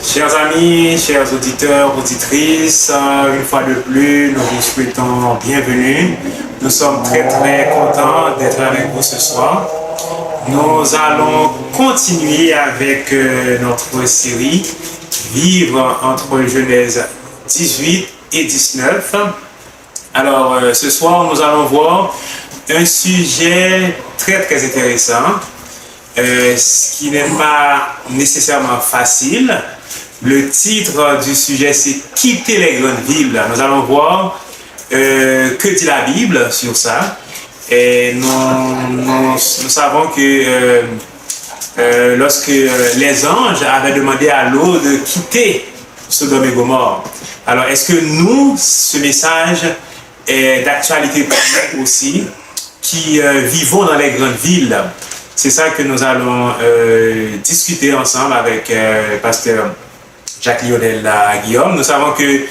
Chers amis, chers auditeurs, auditrices, une fois de plus, nous vous souhaitons bienvenue. Nous sommes très contents d'être avec vous ce soir. Nous allons continuer avec notre série Vivre entre Genèse 18 et 19. Alors, ce soir, nous allons voir un sujet très intéressant, ce qui n'est pas nécessairement facile. Le titre du sujet, c'est « Quitter les grandes villes ». Nous allons voir que dit la Bible sur ça. Et nous savons que lorsque les anges avaient demandé à l'eau de quitter Sodome et Gomorrhe, alors est-ce que nous, ce message est d'actualité pour nous aussi, qui vivons dans les grandes villes? C'est ça que nous allons discuter ensemble avec pasteur Jacques-Lionel Guillaume. Nous savons que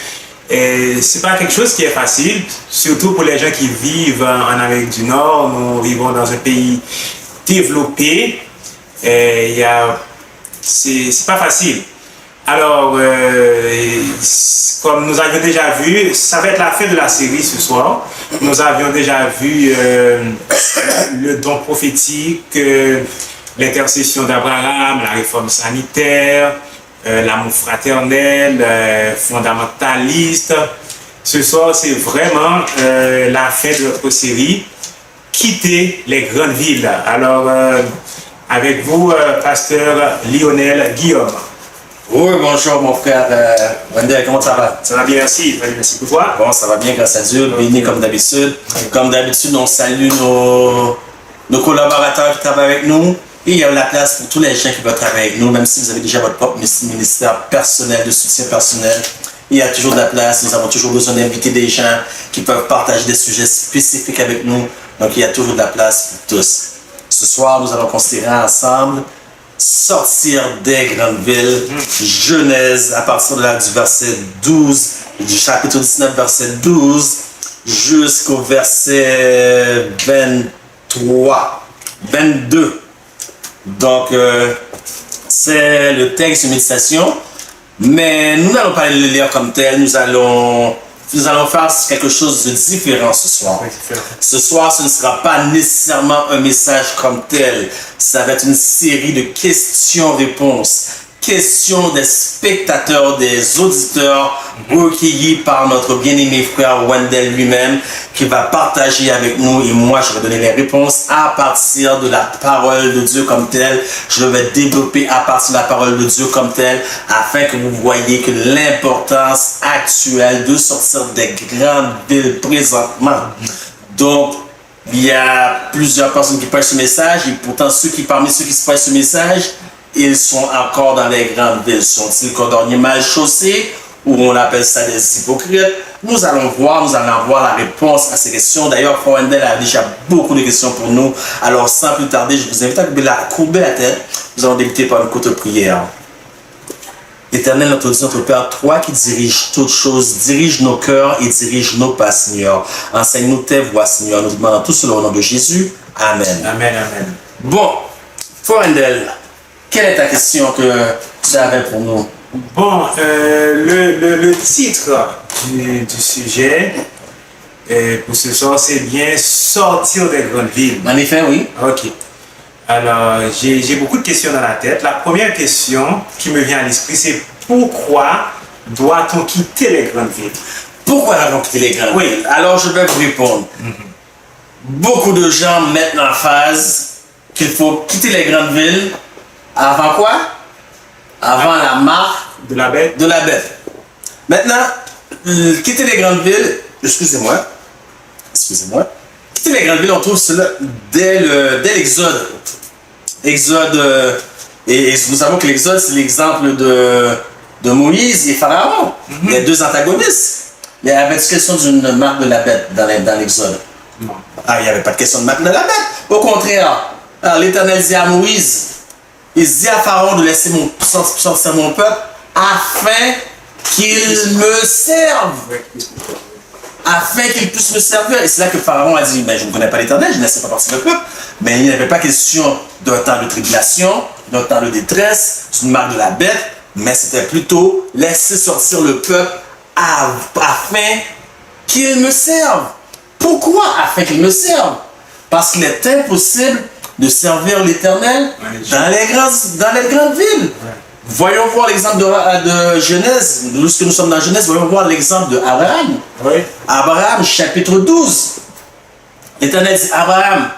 c'est pas quelque chose qui est facile, surtout pour les gens qui vivent en Amérique du Nord. Nous vivons dans un pays développé. C'est pas facile. Alors, comme nous avions déjà vu, ça va être la fin de la série ce soir. Nous avions déjà vu le don prophétique, l'intercession d'Abraham, la réforme sanitaire, l'amour fraternel, fondamentaliste. Ce soir, c'est vraiment la fin de notre série, Quitter les grandes villes. Alors, avec vous, pasteur Lionel Guillaume. Oui, bonjour mon frère Wendell, comment ça va? Ça va bien, merci. Merci pour toi. Bon, ça va bien, grâce à Dieu, béni comme d'habitude. Comme d'habitude, on salue nos collaborateurs qui travaillent avec nous. Et il y a la place pour tous les gens qui veulent travailler avec nous, même si vous avez déjà votre propre ministère personnel, de soutien personnel. Il y a toujours de la place, nous avons toujours besoin d'inviter des gens qui peuvent partager des sujets spécifiques avec nous. Donc il y a toujours de la place pour tous. Ce soir, nous allons considérer ensemble sortir des grandes villes, Genèse, à partir du verset 12, du chapitre 19, verset 12, jusqu'au verset 23, 22. Donc, c'est le texte de méditation, mais nous n'allons pas le lire comme tel, nous allons faire quelque chose de différent ce soir. Ce soir, ce ne sera pas nécessairement un message comme tel, ça va être une série de questions-réponses. Questions des spectateurs, des auditeurs recueillis par notre bien-aimé frère Wendell lui-même qui va partager avec nous et moi je vais donner les réponses à partir de la parole de Dieu comme telle. Je vais développer à partir de la parole de Dieu comme telle afin que vous voyez que l'importance actuelle de sortir des grandes villes présentement. Donc, il y a plusieurs personnes qui prêchent ce message et pourtant parmi ceux qui prêchent ce message, ils sont encore dans les grandes villes. Sont-ils cordonniers mal chaussés ou on appelle ça des hypocrites? Nous allons voir la réponse à ces questions. D'ailleurs, Frère Wendell a déjà beaucoup de questions pour nous. Alors, sans plus tarder, je vous invite à courber la tête. Nous allons débuter par une courte prière. Éternel, notre Dieu, notre Père, toi qui diriges toutes choses, dirige nos cœurs et dirige nos pas, Seigneur. Enseigne-nous tes voies, Seigneur. Nous demandons tout cela au nom de Jésus. Amen. Amen, amen. Bon. Forendel, quelle est ta question que tu avais pour nous? Bon, le titre du sujet pour ce soir, c'est bien sortir des grandes villes. En effet, oui. Ok. Alors, j'ai beaucoup de questions dans la tête. La première question qui me vient à l'esprit, c'est pourquoi doit-on quitter les grandes villes? Pourquoi avons-nous quitté les grandes villes? Oui. Alors, je vais vous répondre. Beaucoup de gens mettent en phase qu'il faut quitter les grandes villes avant quoi? Avant la marque De la bête? de la bête. Maintenant, quitter les grandes villes, excusez-moi, quitter les grandes villes, on trouve cela dès l'Exode. Exode, et nous savons que l'Exode, c'est l'exemple de Moïse et Pharaon, les deux antagonistes. Il y avait une question d'une marque de la bête dans l'Exode. Non. Ah, il n'y avait pas de question de marque de la bête. Au contraire, l'Éternel dit à Moïse, il dit à Pharaon de laisser sortir mon peuple afin qu'il me serve. Afin qu'il puisse me servir. Et c'est là que Pharaon a dit, ben, je ne connais pas l'Éternel, je ne laisse pas partir le peuple. Mais il n'y avait pas question d'un temps de tribulation, d'un temps de détresse, d'une marque de la bête, mais c'était plutôt laisser sortir le peuple afin qu'il me serve. Pourquoi afin qu'il me serve? Parce qu'il est impossible de servir l'Éternel dans les grandes villes. Voyons voir l'exemple de Genèse. Lorsque nous sommes dans Genèse, voyons voir l'exemple d'Abraham. Oui. Abraham, chapitre 12. L'Éternel dit, Abraham,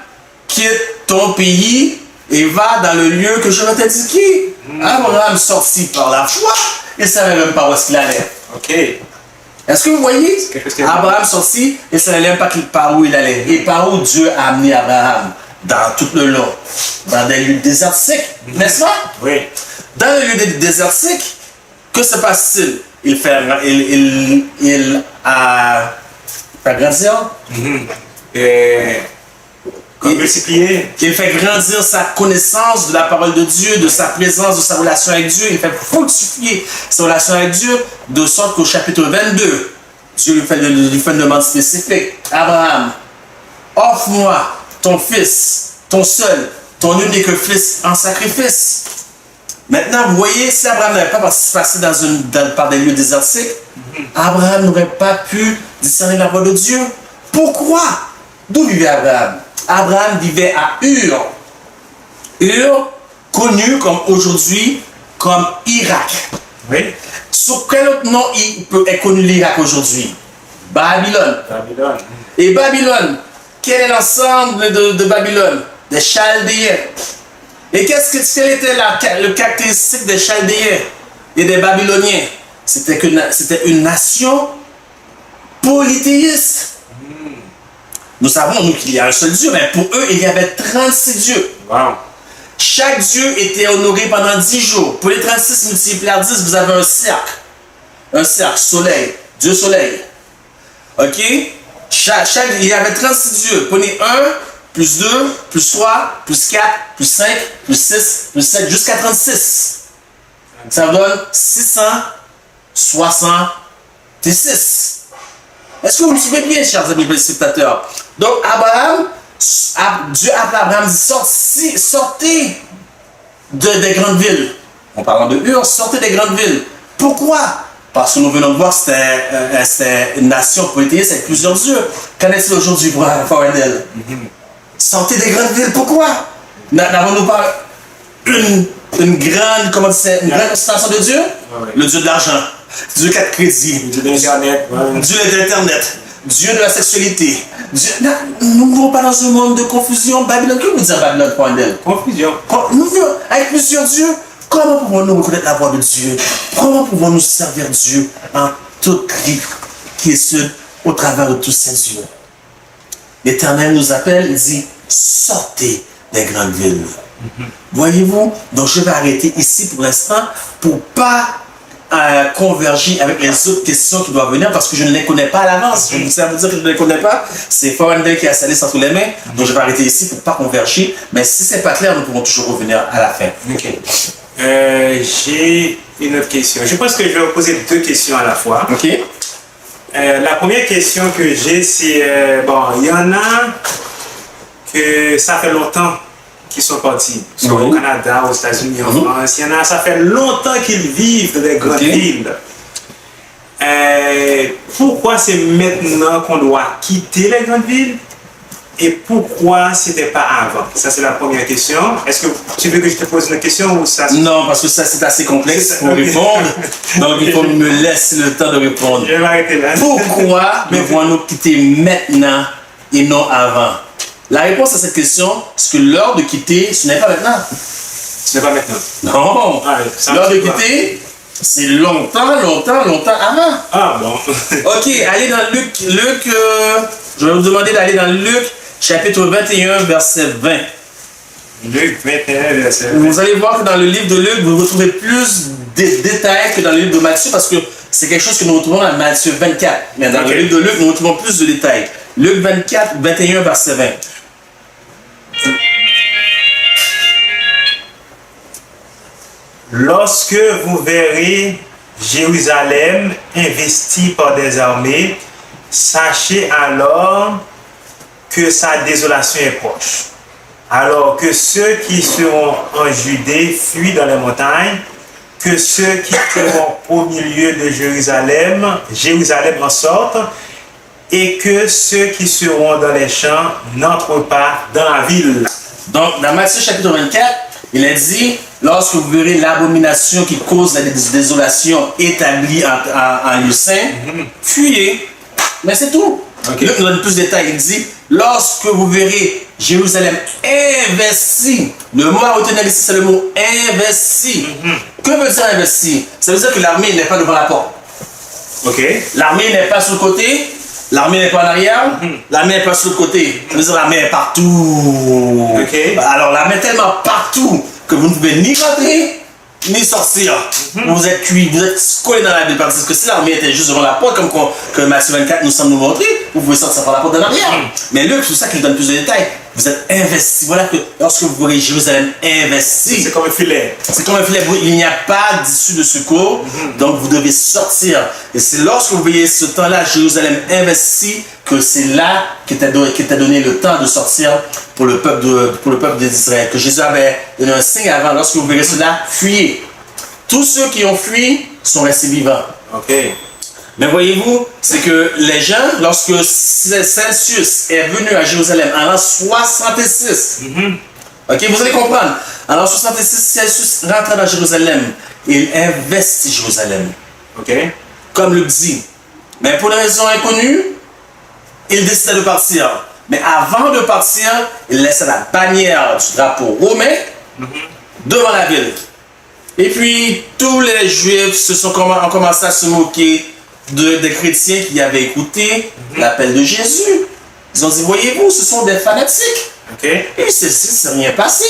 quitte ton pays et va dans le lieu que je vais t'indiquer. Abraham sortit par la foi, il ne savait même pas où est-ce qu'il allait. Ok. Est-ce que vous voyez? Abraham sortit et ne savait même pas par où il allait. Et par où Dieu a amené Abraham? Dans tout le long. Dans des lieux désertiques, n'est-ce pas? Oui. Dans le lieu désertique, que se passe-t-il? Il a grandir. Multiplier. Il fait grandir sa connaissance de la parole de Dieu, de sa présence, de sa relation avec Dieu. Il fait fructifier sa relation avec Dieu, de sorte qu'au chapitre 22, Dieu lui fait une demande spécifique. Abraham, offre-moi ton fils, ton seul, ton unique fils en sacrifice. Maintenant, vous voyez, si Abraham n'avait pas passé par des lieux désertiques, Abraham n'aurait pas pu discerner la voix de Dieu. Pourquoi? D'où vivait Abraham? Abraham vivait à Ur. Ur, connu comme aujourd'hui comme Irak. Oui. Sous quel autre nom est connu l'Irak aujourd'hui? Babylone. Babylone. Et Babylone, quel est l'ensemble de Babylone? Des Chaldéens. Et quelle était le caractéristique des Chaldéens et des Babyloniens? C'était une nation polythéiste. Nous savons, nous, qu'il y a un seul Dieu, mais pour eux, il y avait 36 dieux. Wow. Chaque dieu était honoré pendant 10 jours. Pour les 36 multipliés par 10, vous avez un cercle. Un cercle, soleil, Dieu soleil. Ok? Il y avait 36 dieux. Prenez 1, plus 2, plus 3, plus 4, plus 5, plus 6, plus 7, jusqu'à 36. Ça vous donne 666. Est-ce que vous me suivez bien, chers amis spectateurs? Donc, Dieu appelle Abraham, dit sortez des grandes villes. En parlant de Ur, sortez des grandes villes. Pourquoi? Parce que nous venons de voir que c'était une nation polythéiste avec plusieurs dieux. Qu'en est-il aujourd'hui pour Forendel? Sortez des grandes villes, pourquoi? N'avons-nous pas une grande constellation de Dieu? Oui. Le Dieu de l'argent, Dieu qui a de crédit, Dieu de l'Internet. Dieu de l'Internet, Dieu de la sexualité. Nous ne vivons pas dans un monde de confusion. Babylone, que vous dites Babylone, Forendel? Confusion. Nous vivons avec plusieurs dieux. Comment pouvons-nous reconnaître la voix de Dieu? Comment pouvons-nous servir Dieu en toute quiétude au travers de tous ces dieux? L'Éternel nous appelle, il dit, sortez des grandes villes. Voyez-vous? Donc je vais arrêter ici pour l'instant pour ne pas converger avec les autres questions qui doivent venir parce que je ne les connais pas à l'avance. Je vous dire que je ne les connais pas. C'est Forendel qui a salé entre les mains. Donc je vais arrêter ici pour ne pas converger. Mais si ce n'est pas clair, nous pourrons toujours revenir à la fin. Ok. J'ai une autre question. Je pense que je vais vous poser deux questions à la fois. Ok. La première question que j'ai, c'est, bon, il y en a que ça fait longtemps qui sont partis, soit au Canada, aux États-Unis, en France. Il y en a, ça fait longtemps qu'ils vivent dans les grandes villes. Pourquoi c'est maintenant qu'on doit quitter les grandes villes? Et pourquoi c'était pas avant? Ça, c'est la première question. Est-ce que tu veux que je te pose une question ou ça? Non, parce que ça, c'est assez complexe pour répondre. Donc, il faut me laisser le temps de répondre. Je vais m'arrêter là. Pourquoi devons-nous quitter maintenant et non avant? La réponse à cette question, c'est que l'heure de quitter, ce n'est pas maintenant. Ce n'est pas maintenant. Non. L'heure de quitter, c'est longtemps avant. Ah bon. Ok, allez dans Luc. Je vais vous demander d'aller dans Luc, chapitre 21, verset 20. Luc 21, verset 20. Vous allez voir que dans le livre de Luc, vous retrouvez plus de détails que dans le livre de Matthieu, parce que c'est quelque chose que nous retrouvons dans Matthieu 24. Mais dans le livre de Luc, nous retrouvons plus de détails. Luc 24, 21, verset 20. Lorsque vous verrez Jérusalem investie par des armées, sachez alors que sa désolation est proche. Alors que ceux qui seront en Judée fuient dans les montagnes, que ceux qui seront au milieu de Jérusalem en sortent, et que ceux qui seront dans les champs n'entrent pas dans la ville. Donc, dans Matthieu chapitre 24, il est dit, lorsque vous verrez l'abomination qui cause la désolation établie en lieu saint, fuyez. Mais c'est tout. Luc nous donne plus de détails. Il dit, lorsque vous verrez Jérusalem investie, le mot à retenir ici, c'est le mot investi. Que veut dire investi? Ça veut dire que l'armée n'est pas devant la porte. L'armée n'est pas sur le côté. L'armée n'est pas en arrière, l'armée n'est pas sur le côté. Ça veut dire l'armée est partout. Alors l'armée est tellement partout que vous ne pouvez ni rentrer, ni sortir. Vous êtes cuit, vous êtes collé dans la ville. Parce que si l'armée était juste devant la porte, comme Matthieu 24 nous semble nous montrer, vous pouvez sortir par la porte de l'arrière. Mais Luc, c'est ça qui nous donne plus de détails. Vous êtes investi. Voilà que lorsque vous voyez Jérusalem investi, c'est comme un filet. C'est comme un filet. Il n'y a pas d'issue de secours, donc vous devez sortir. Et c'est lorsque vous voyez ce temps-là, Jérusalem investi, que c'est là qu'était donné le temps de sortir pour le peuple d'Israël. Que Jésus avait donné un signe avant. Lorsque vous verrez cela, fuyez. Tous ceux qui ont fui sont restés vivants. Mais voyez-vous, c'est que les gens, lorsque Celsius est venu à Jérusalem en l'an 66, vous allez comprendre. En l'an 66, Celsius rentre dans Jérusalem et il investit Jérusalem. Comme Luc dit. Mais pour des raisons inconnues, il décida de partir. Mais avant de partir, il laissa la bannière du drapeau romain devant la ville. Et puis, tous les Juifs ont commencé à se moquer des chrétiens qui avaient écouté l'appel de Jésus. Ils ont dit, voyez-vous, ce sont des fanatiques. Et c'est rien passé.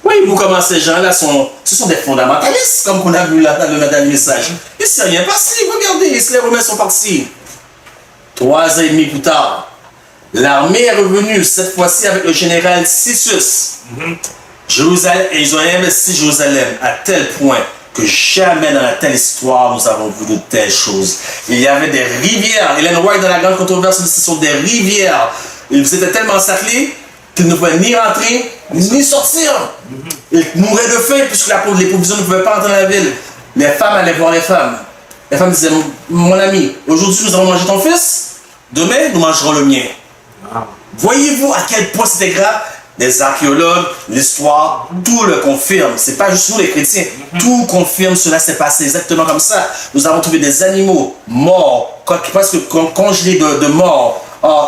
Voyez-vous comment ces gens-là ce sont des fondamentalistes, comme on a vu là dans le message. Il ne s'est rien passé. Regardez, les Romains sont partis. 3 ans et demi plus tard, l'armée est revenue, cette fois-ci avec le général Cassius. Jérusalem, et ils ont investi Jérusalem à tel point que jamais dans la telle histoire nous avons vu de telles choses. Il y avait des rivières. Ellen White dans la grande controverse, ce sont des rivières. Ils étaient tellement encerclés qu'ils ne pouvaient ni rentrer ni sortir. Ils mouraient de faim puisque les provisions ne pouvaient pas entrer dans la ville. Les femmes allaient voir les femmes. Les femmes disaient, mon ami, aujourd'hui nous allons manger ton fils, demain nous mangerons le mien. Voyez-vous à quel point c'était grave? Les archéologues, l'histoire, tout le confirme. C'est pas juste nous les chrétiens. Tout confirme cela s'est passé exactement comme ça. Nous avons trouvé des animaux morts, presque congelés de mort,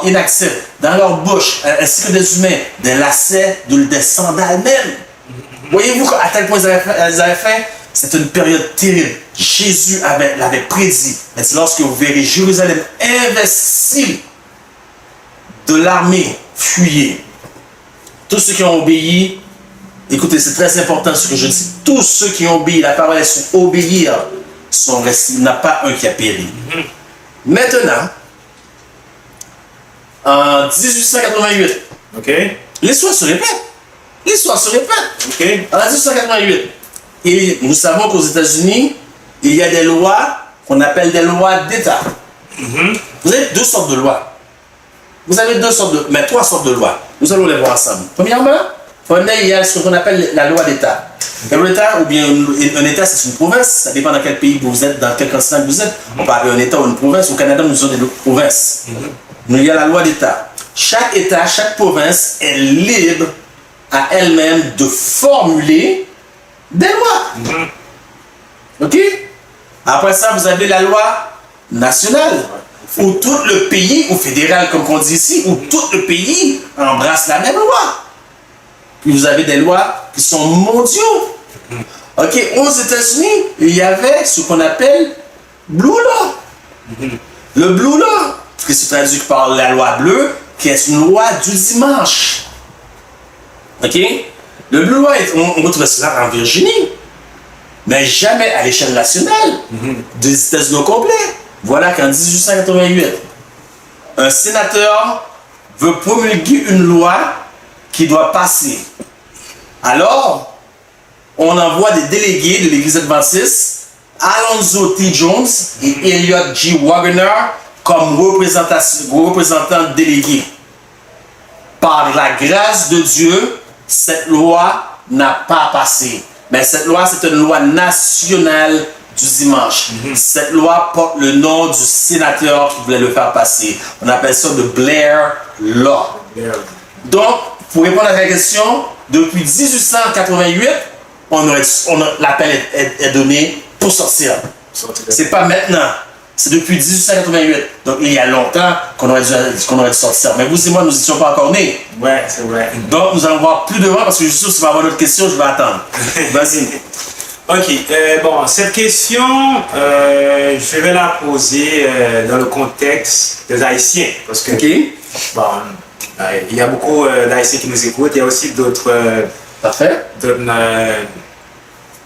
inactifs, dans leur bouche, ainsi que des humains, des lacets, des sandales même. Voyez-vous à tel point ils avaient faim? C'est une période terrible. Jésus l'avait prédit. Mais c'est lorsque vous verrez Jérusalem investie de l'armée, fuyez. Tous ceux qui ont obéi, écoutez, c'est très important ce que je dis. Tous ceux qui ont obéi, la parole est sur obéir, sont restés. Il n'y en a pas un qui a péri. Maintenant, en 1888, l'histoire se répète. L'histoire se répète. En 1888, et nous savons qu'aux États-Unis, il y a des lois qu'on appelle des lois d'État. Vous avez 2 sortes de lois. vous avez trois sortes de lois. Nous allons les voir ensemble. Premièrement, il y a ce qu'on appelle la loi d'État. La loi d'État, ou bien un État, c'est une province. Ça dépend dans quel pays vous êtes, dans quel continent vous êtes. On parle d'un État ou une province. Au Canada, nous avons des provinces. Mais il y a la loi d'État. Chaque État, chaque province est libre à elle-même de formuler des lois. OK? Après ça, vous avez la loi nationale, où tout le pays, ou fédéral comme on dit ici, où tout le pays embrasse la même loi. Puis vous avez des lois qui sont mondiaux. OK? Aux États-Unis, il y avait ce qu'on appelle Blue Law. Le Blue Law, qui se traduit par la loi bleue, qui est une loi du dimanche. OK? Le Blue Law, on retrouve cela en Virginie, mais jamais à l'échelle nationale des États-Unis au complet. Voilà qu'en 1888, un sénateur veut promulguer une loi qui doit passer. Alors, on envoie des délégués de l'Église adventiste, Alonzo T. Jones et Elliot G. Wagner, comme représentants délégués. Par la grâce de Dieu, cette loi n'a pas passé. Mais cette loi, c'est une loi nationale du dimanche. Cette loi porte le nom du sénateur qui voulait le faire passer. On appelle ça le Blair Law. Donc, pour répondre à la question, depuis 1888, l'appel est donné pour sortir. C'est pas maintenant. C'est depuis 1888. Donc, il y a longtemps qu'on aurait dû sortir. Mais vous et moi, nous n'étions pas encore nés. Ouais, c'est vrai. Donc, nous allons voir plus devant parce que je suis sûr que si va y avoir d'autres questions, je vais attendre. Vas-y. Ok, bon, cette question, je vais la poser dans le contexte des Haïtiens. Parce que, bon, il y a beaucoup d'Haïtiens qui nous écoutent. Il y a aussi d'autres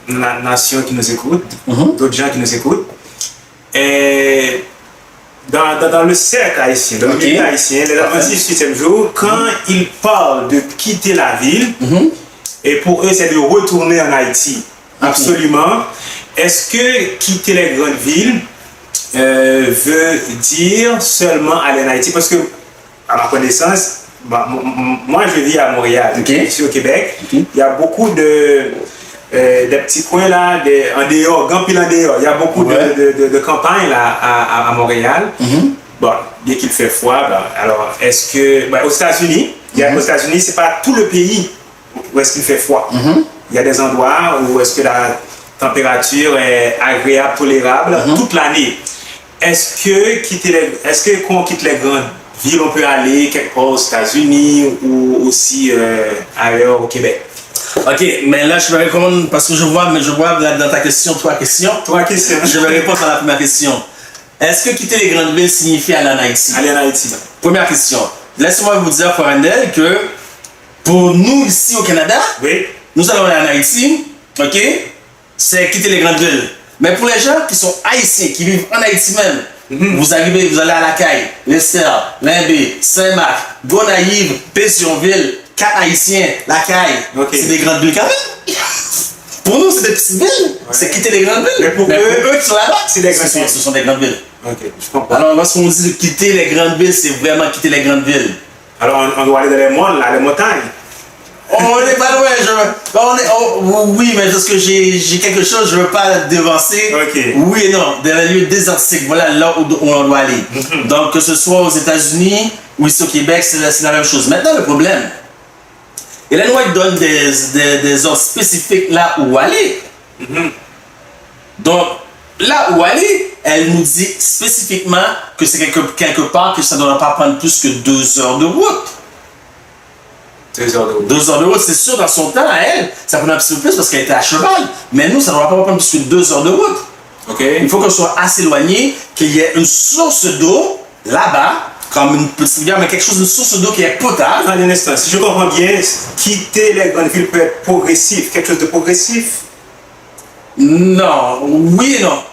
nations qui nous écoutent, d'autres gens qui nous écoutent. Et dans le cercle haïtien, dans le milieu haïtien, les adventistes du 7e jour, quand ils parlent de quitter la ville, et pour eux c'est de retourner en Haïti, absolument. Est-ce que quitter les grandes villes veut dire seulement aller en Haïti? Parce que, à ma connaissance, moi je vis à Montréal, je suis au Québec, il y a beaucoup des petits coins là, en dehors, Gampil en dehors. Il y a beaucoup de campagnes là à Montréal. Bon, dès qu'il fait froid, alors est-ce que. Aux États-Unis, aux États-Unis, c'est pas tout le pays où est-ce qu'il fait froid. Il y a des endroits où est-ce que la température est agréable, tolérable toute l'année. Est-ce que quand on quitte les grandes villes, on peut aller quelque part aux États-Unis ou aussi ailleurs au Québec? Ok, mais là je vais répondre parce que je vois dans ta question trois questions. Je vais répondre à la première question. Est-ce que quitter les grandes villes signifie aller en Haïti? Aller en Haïti. Première question. Laissez-moi vous dire, Farandel, que pour nous ici au Canada, nous allons aller en Haïti, ok? C'est quitter les grandes villes. Mais pour les gens qui sont haïtiens, qui vivent en Haïti même, vous allez à La Caille, Lester, Limbé, Saint-Marc, Gonaïve, Pétionville, 4 Haïtiens, La Caille, c'est des grandes villes quand même. Pour nous, c'est des petites villes. C'est quitter les grandes villes. Mais pour eux qui sont là-bas, ce sont des grandes villes. Ok, je comprends. Alors, lorsqu'on dit quitter les grandes villes, c'est vraiment quitter les grandes villes. Alors, on doit aller dans les mondes, là, les montagnes. On n'est pas loin. Oui, mais parce que j'ai quelque chose, je ne veux pas devancer. Oui et non, dans les lieux désertiques, voilà là où on doit aller. Donc, que ce soit aux États-Unis ou ici au Québec, c'est la même chose. Maintenant, le problème, Ellen White donne des ordres spécifiques là où aller. Donc, là où aller, elle nous dit spécifiquement que c'est quelque part que ça ne doit pas prendre plus que 2 heures de route. 2 heures de route. 2 heures de route, c'est sûr, dans son temps, à elle, ça prenait un petit peu plus parce qu'elle était à cheval. Mais nous, ça ne doit pas prendre plus que 2 heures de route. Il faut qu'on soit assez éloigné, qu'il y ait une source d'eau là-bas, comme une petite rivière, mais quelque chose, une source d'eau qui est potable. Attendez un instant, si je comprends bien, quitter les grandes villes peut être progressif, quelque chose de progressif? Non, oui et non.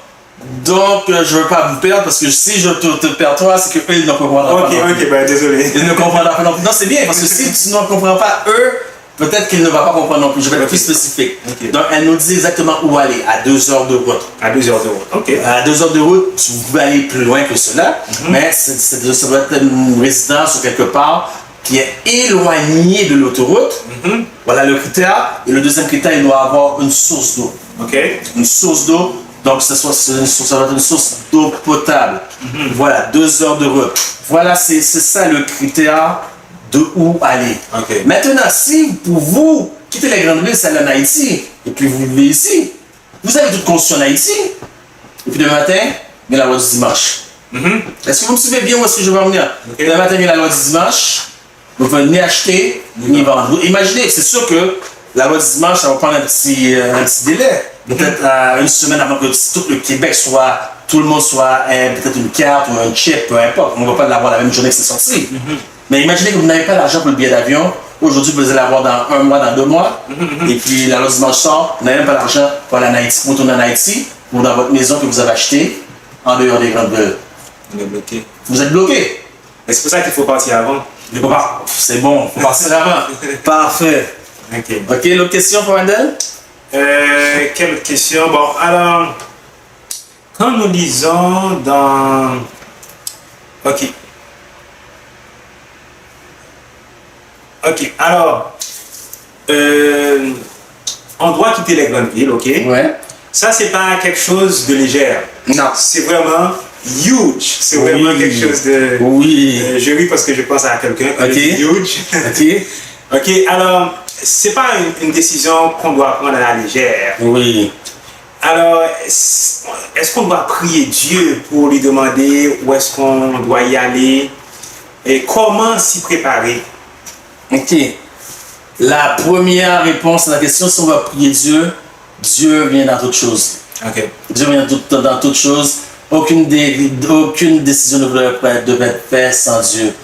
Donc, je ne veux pas vous perdre parce que si je te perds toi, c'est qu'ils ne comprendront pas. Ok, ben désolé. Ils ne comprendront pas non plus. Non, c'est bien parce que si tu ne comprends pas eux, peut-être qu'il ne va pas comprendre non plus. Je vais être plus spécifique. Ok. Donc, elle nous dit exactement où aller, à 2 heures de route. À 2 heures de route. OK. À 2 heures de route, vous pouvez aller plus loin que cela, mais ça doit être une résidence ou quelque part qui est éloignée de l'autoroute. Voilà le critère. Et le deuxième critère, il doit avoir une source d'eau. OK. Une source d'eau, donc ça doit être une source d'eau potable. Voilà, 2 heures de route. Voilà, c'est ça le critère de où aller. Ok. Maintenant, si pour vous, quittez les grandes villes, c'est aller en Haïti, et puis vous vivez ici, vous avez toute conscience en Haïti, et puis demain matin, il y a la loi du dimanche. Est-ce que vous me suivez bien où est-ce que je veux en venir? Ok. Demain matin, il y a la loi du dimanche, vous pouvez ni acheter, ni vendre. Vous imaginez, c'est sûr que la loi du dimanche, ça va prendre un petit délai. Peut-être une semaine avant que tout le Québec soit, tout le monde soit peut-être une carte ou un chip, peu importe. On ne va pas l'avoir la même journée que c'est sorti. Mais imaginez que vous n'avez pas l'argent pour le billet d'avion. Aujourd'hui, vous allez l'avoir dans 1 mois, dans 2 mois. Et puis la loi du dimanche sort, vous n'avez même pas l'argent pour aller en Haïti, pour retourner en Haïti, ou dans votre maison que vous avez achetée en dehors des grandes villes. On est bloqué. Vous êtes bloqué. Et c'est pour ça qu'il faut partir avant. C'est bon, faut partir avant. Parfait. OK. Ok, l'autre question pour Wendell? Quelle autre question? Bon, alors, quand nous lisons dans... OK. OK, alors, on doit quitter les grandes villes, OK? Ouais. Ça, c'est pas quelque chose de légère. Non. C'est vraiment huge. C'est vraiment Oui. quelque chose de... Oui. Je ris parce que je pense à quelqu'un qui Ok. dit huge. Ok. OK, alors, c'est pas une décision qu'on doit prendre à la légère. Oui. Alors, est-ce qu'on doit prier Dieu pour lui demander où est-ce qu'on doit y aller et comment s'y préparer? Ok. La première réponse à la question, si on va prier Dieu, Dieu vient dans toutes choses. OK. Dieu vient dans toutes choses. Aucune décision ne devrait être faite sans Dieu.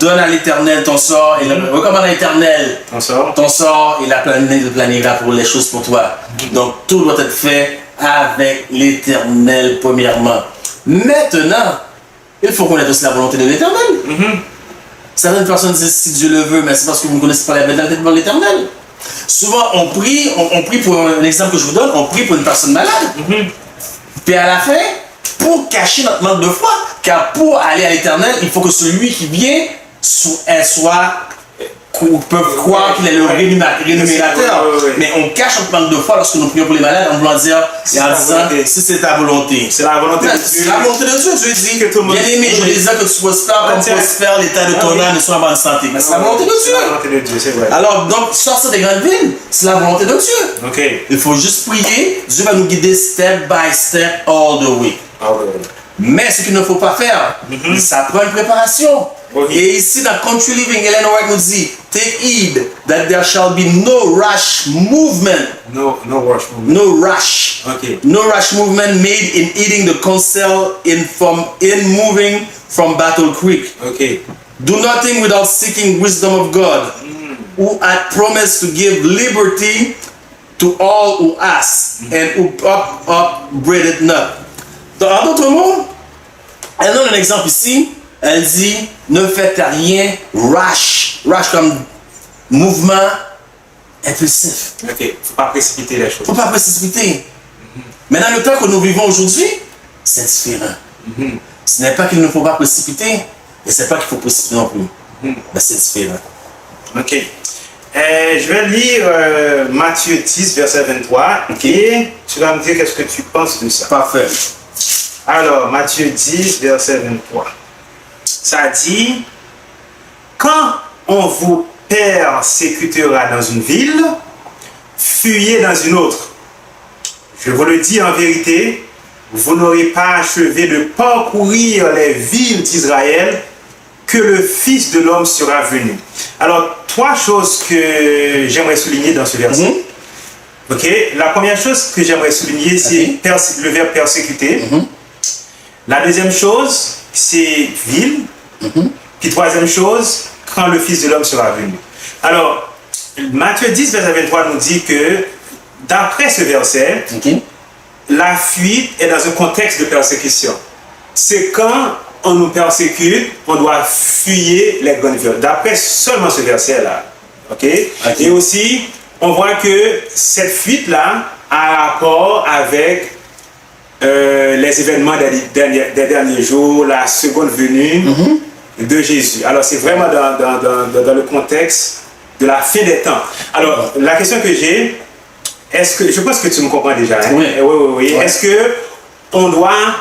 Donne à l'Éternel ton sort et recommande à l'Éternel On sort? ton sort et la planifiera pour les choses pour toi. Donc tout doit être fait avec l'Éternel premièrement. Maintenant, il faut connaître aussi la volonté de l'Éternel. Certaines personnes disent si Dieu le veut, mais c'est parce que vous ne connaissez pas la volonté de l'Éternel. Souvent on prie pour un exemple que je vous donne, on prie pour une personne malade. Puis à la fin, pour cacher notre manque de foi, car pour aller à l'Éternel, il faut que celui qui vient peut croire qu'il est le rémunérateur. Mais on cache notre manque de foi lorsque nous prions pour les malades en voulant dire et en disant si c'est ta volonté. C'est la volonté de Dieu. C'est la volonté de Dieu. Dieu dit Que tout le monde- bien aimé, je désire que tu prospères comme prospère l'état de ton âme et sois en bonne santé. Mais c'est la volonté de C'est la Dieu. volonté de Dieu, c'est vrai. Alors donc sortir des grandes villes, c'est la volonté de Dieu. OK. Il faut juste prier, Dieu va nous guider step by step all the way. Ah ouais. Mais ce qu'il ne faut pas faire, ça prend une préparation. Oui. Et ici, dans Country Living, Ellen White nous dit, take heed that there shall be no rash movement. No rush. No rush. OK. No rash movement made in eating the counsel in moving from Battle Creek. OK. Do nothing without seeking wisdom of God, who had promised to give liberty to all who ask, and who upbraided not. En d'autres mots, elle donne un exemple ici. Elle dit, ne faites rien rash. Rash comme mouvement impulsif. OK. Faut pas précipiter les Il ne choses. faut pas précipiter. Mais dans le temps que nous vivons aujourd'hui, c'est différent. Ce n'est pas qu'il ne faut pas précipiter, et ce n'est pas qu'il faut précipiter non plus. Mais c'est différent. OK. Je vais lire Matthieu 10, verset 23. Et tu vas me dire qu'est-ce que tu penses de ça. Parfait. Alors, Matthieu 10, verset 23. Ça dit, quand on vous persécutera dans une ville, fuyez dans une autre. Je vous le dis en vérité, vous n'aurez pas achevé de parcourir les villes d'Israël que le Fils de l'homme sera venu. Alors, 3 choses que j'aimerais souligner dans ce verset. Ok, la première chose que j'aimerais souligner, c'est le verbe persécuter. La deuxième chose, c'est ville. Puis troisième chose, quand le Fils de l'homme sera venu. Alors, Matthieu 10, verset 23 nous dit que, d'après ce verset, la fuite est dans un contexte de persécution. C'est quand on nous persécute, on doit fuir les grandes villes. D'après seulement ce verset-là. Okay? Et aussi, on voit que cette fuite-là a rapport avec les événements des derniers jours, la seconde venue de Jésus. Alors, c'est vraiment dans le contexte de la fin des temps. Alors, la question que j'ai, est-ce que, je pense que tu me comprends déjà. Hein? Oui. Oui. Est-ce que on doit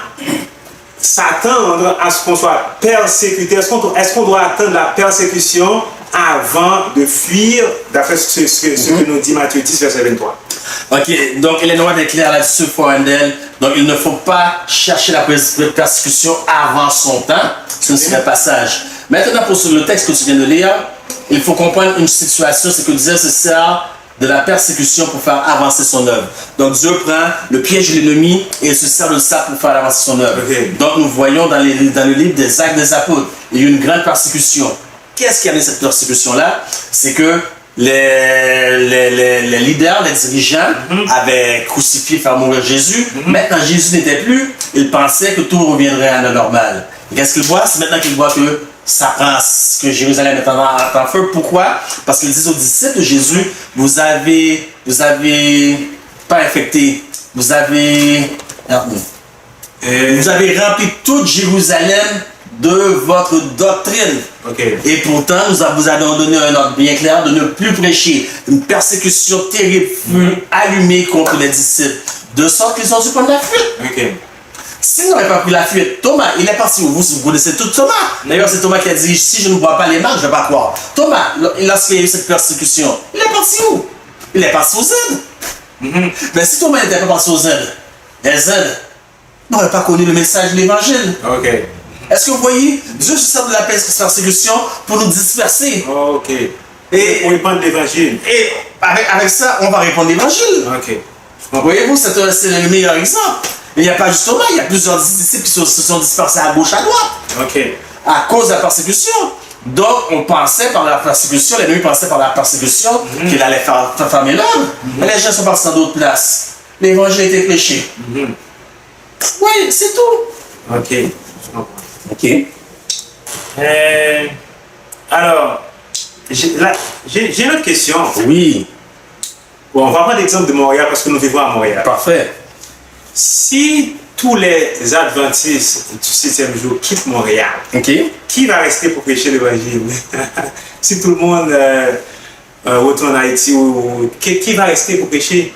s'attendre à ce qu'on soit persécuté? Est-ce qu'on doit attendre la persécution avant de fuir, d'après ce que nous dit Matthieu 10, verset 23? Ok, donc il est noir d'être clair là-dessus pour Andel. Donc il ne faut pas chercher la persécution avant son temps. Ce ne serait pas sage. Maintenant, pour le texte que tu viens de lire, il faut comprendre une situation, c'est que Dieu se sert de la persécution pour faire avancer son œuvre. Donc Dieu prend le piège de l'ennemi et il se sert de ça pour faire avancer son œuvre. Donc nous voyons dans le livre des Actes des Apôtres, il y a eu une grande persécution. Qu'est-ce qui a amené cette persécution-là? C'est que les leaders, les dirigeants avaient crucifié, faire mourir Jésus. Maintenant, Jésus n'était plus. Ils pensaient que tout reviendrait à la normale. Qu'est-ce qu'ils voient? C'est maintenant qu'ils voient que ça prend, que Jérusalem est en feu. Pourquoi? Parce qu'ils disent aux disciples de Jésus, vous avez pas infecté, vous avez rempli toute Jérusalem de votre doctrine. Et pourtant, vous avons donné un ordre bien clair de ne plus prêcher. Une persécution terrible fut allumée contre les disciples, de sorte qu'ils ont dû prendre la fuite. S'ils n'auraient pas pris la fuite, Thomas, il est parti où? Vous connaissez tout Thomas. D'ailleurs, c'est Thomas qui a dit, si je ne vois pas les marques, je ne vais pas croire. Thomas, lorsqu'il y a eu cette persécution, il est parti où? Il est parti aux aides. Mais si Thomas n'était pas parti aux aides, les aides n'auraient pas connu le message de l'évangile. Est-ce que vous voyez, Dieu se sert de la persécution pour nous disperser. Et pour répandre l'évangile. Et avec ça, on va répandre l'évangile. Voyez-vous, c'est le meilleur exemple. Il n'y a pas juste Thomas, il y a plusieurs disciples qui se sont dispersés à gauche, à droite. À cause de la persécution. Donc, on pensait par la persécution, l'ennemi pensait par la persécution qu'il allait faire fermer l'œuvre. Mais les gens sont partis dans d'autres places. L'évangile a été prêché. Oui, c'est tout. Alors, j'ai une autre question. Oui. Bon, on va prendre l'exemple de Montréal parce que nous vivons à Montréal. Parfait. Si tous les adventistes du 7e jour quittent Montréal, qui va rester pour prêcher l'évangile? Si tout le monde retourne en Haïti, qui va rester pour prêcher?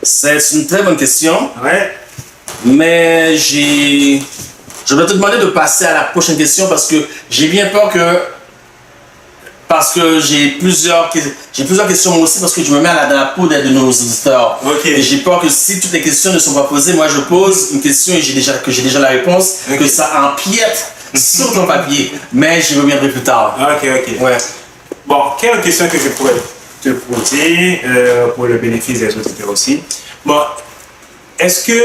C'est une très bonne question. Mais je vais te demander de passer à la prochaine question parce que j'ai bien peur que j'ai plusieurs questions moi aussi parce que je me mets dans la peau de nos auditeurs. Et j'ai peur que si toutes les questions ne sont pas posées, moi je pose une question et j'ai déjà la réponse, que ça empiète sur ton papier. Mais je reviendrai plus tard. Bon, quelle question que je pourrais te poser pour le bénéfice des auditeurs aussi. Bon, est-ce qu'il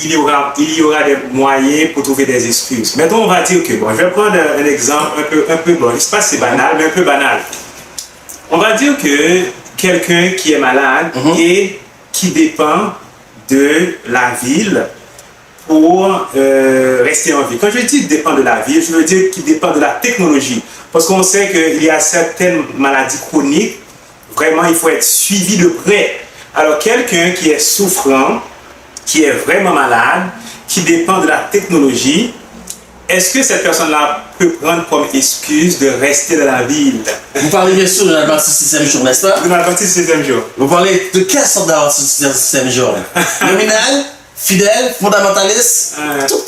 y aura des moyens pour trouver des excuses? Maintenant, on va dire que, bon, je vais prendre un exemple un peu bon, je ne sais pas si c'est banal, mais un peu banal. On va dire que quelqu'un qui est malade et qui dépend de la ville pour rester en vie. Quand je dis dépend de la ville, je veux dire qu'il dépend de la technologie. Parce qu'on sait qu'il y a certaines maladies chroniques, vraiment, il faut être suivi de près. Alors, quelqu'un qui est souffrant, qui est vraiment malade, qui dépend de la technologie, est-ce que cette personne-là peut prendre comme excuse de rester dans la ville? Vous parlez bien sûr de l'adventiste du 6e jour, n'est-ce pas? De l'adventiste du 6e jour. Vous parlez de quelle sorte d'adventiste du 6e jour? Nominal, fidèle, fondamentaliste? Tout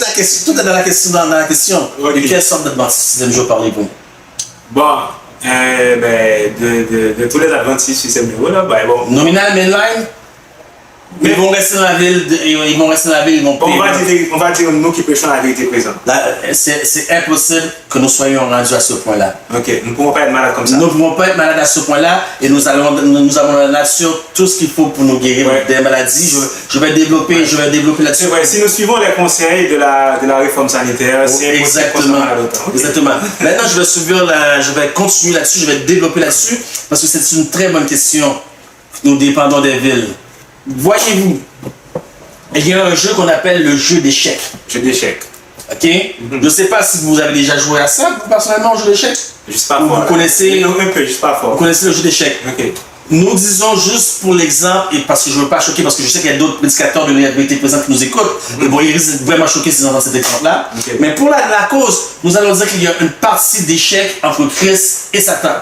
est dans la question. De quelle sorte d'adventiste du 6e jour parlez-vous? Bon, de tous les adventistes du 6e jour, là, bon. Nominal, mainline? Ils vont rester dans la ville, ils vont payer. On va dire nous qui prêchons la vérité présente. C'est impossible que nous soyons rendus à ce point-là. Nous ne pouvons pas être malades comme ça. Nous ne pouvons pas être malades à ce point-là et nous avons là-dessus tout ce qu'il faut pour nous guérir des maladies. Je vais développer là-dessus. Si nous suivons les conseils de la réforme sanitaire, c'est exactement. Maintenant, je vais continuer là-dessus, je vais développer là-dessus parce que c'est une très bonne question. Nous dépendons des villes. Voyez-vous, il y a un jeu qu'on appelle le jeu d'échecs. Jeu d'échecs. Ok? Je ne sais pas si vous avez déjà joué à ça, vous personnellement, au jeu d'échecs. Juste pas Ou fort. vous connaissez, Un peu, juste pas fort. vous connaissez le jeu d'échecs. Ok. Nous disons juste pour l'exemple, et parce que je ne veux pas choquer, parce que je sais qu'il y a d'autres prédicateurs de l'université présents qui nous écoutent, et bon, ils risquent vraiment choquer s'ils entendent cet exemple-là. Ok. Mais pour la cause, nous allons dire qu'il y a une partie d'échecs entre Christ et Satan.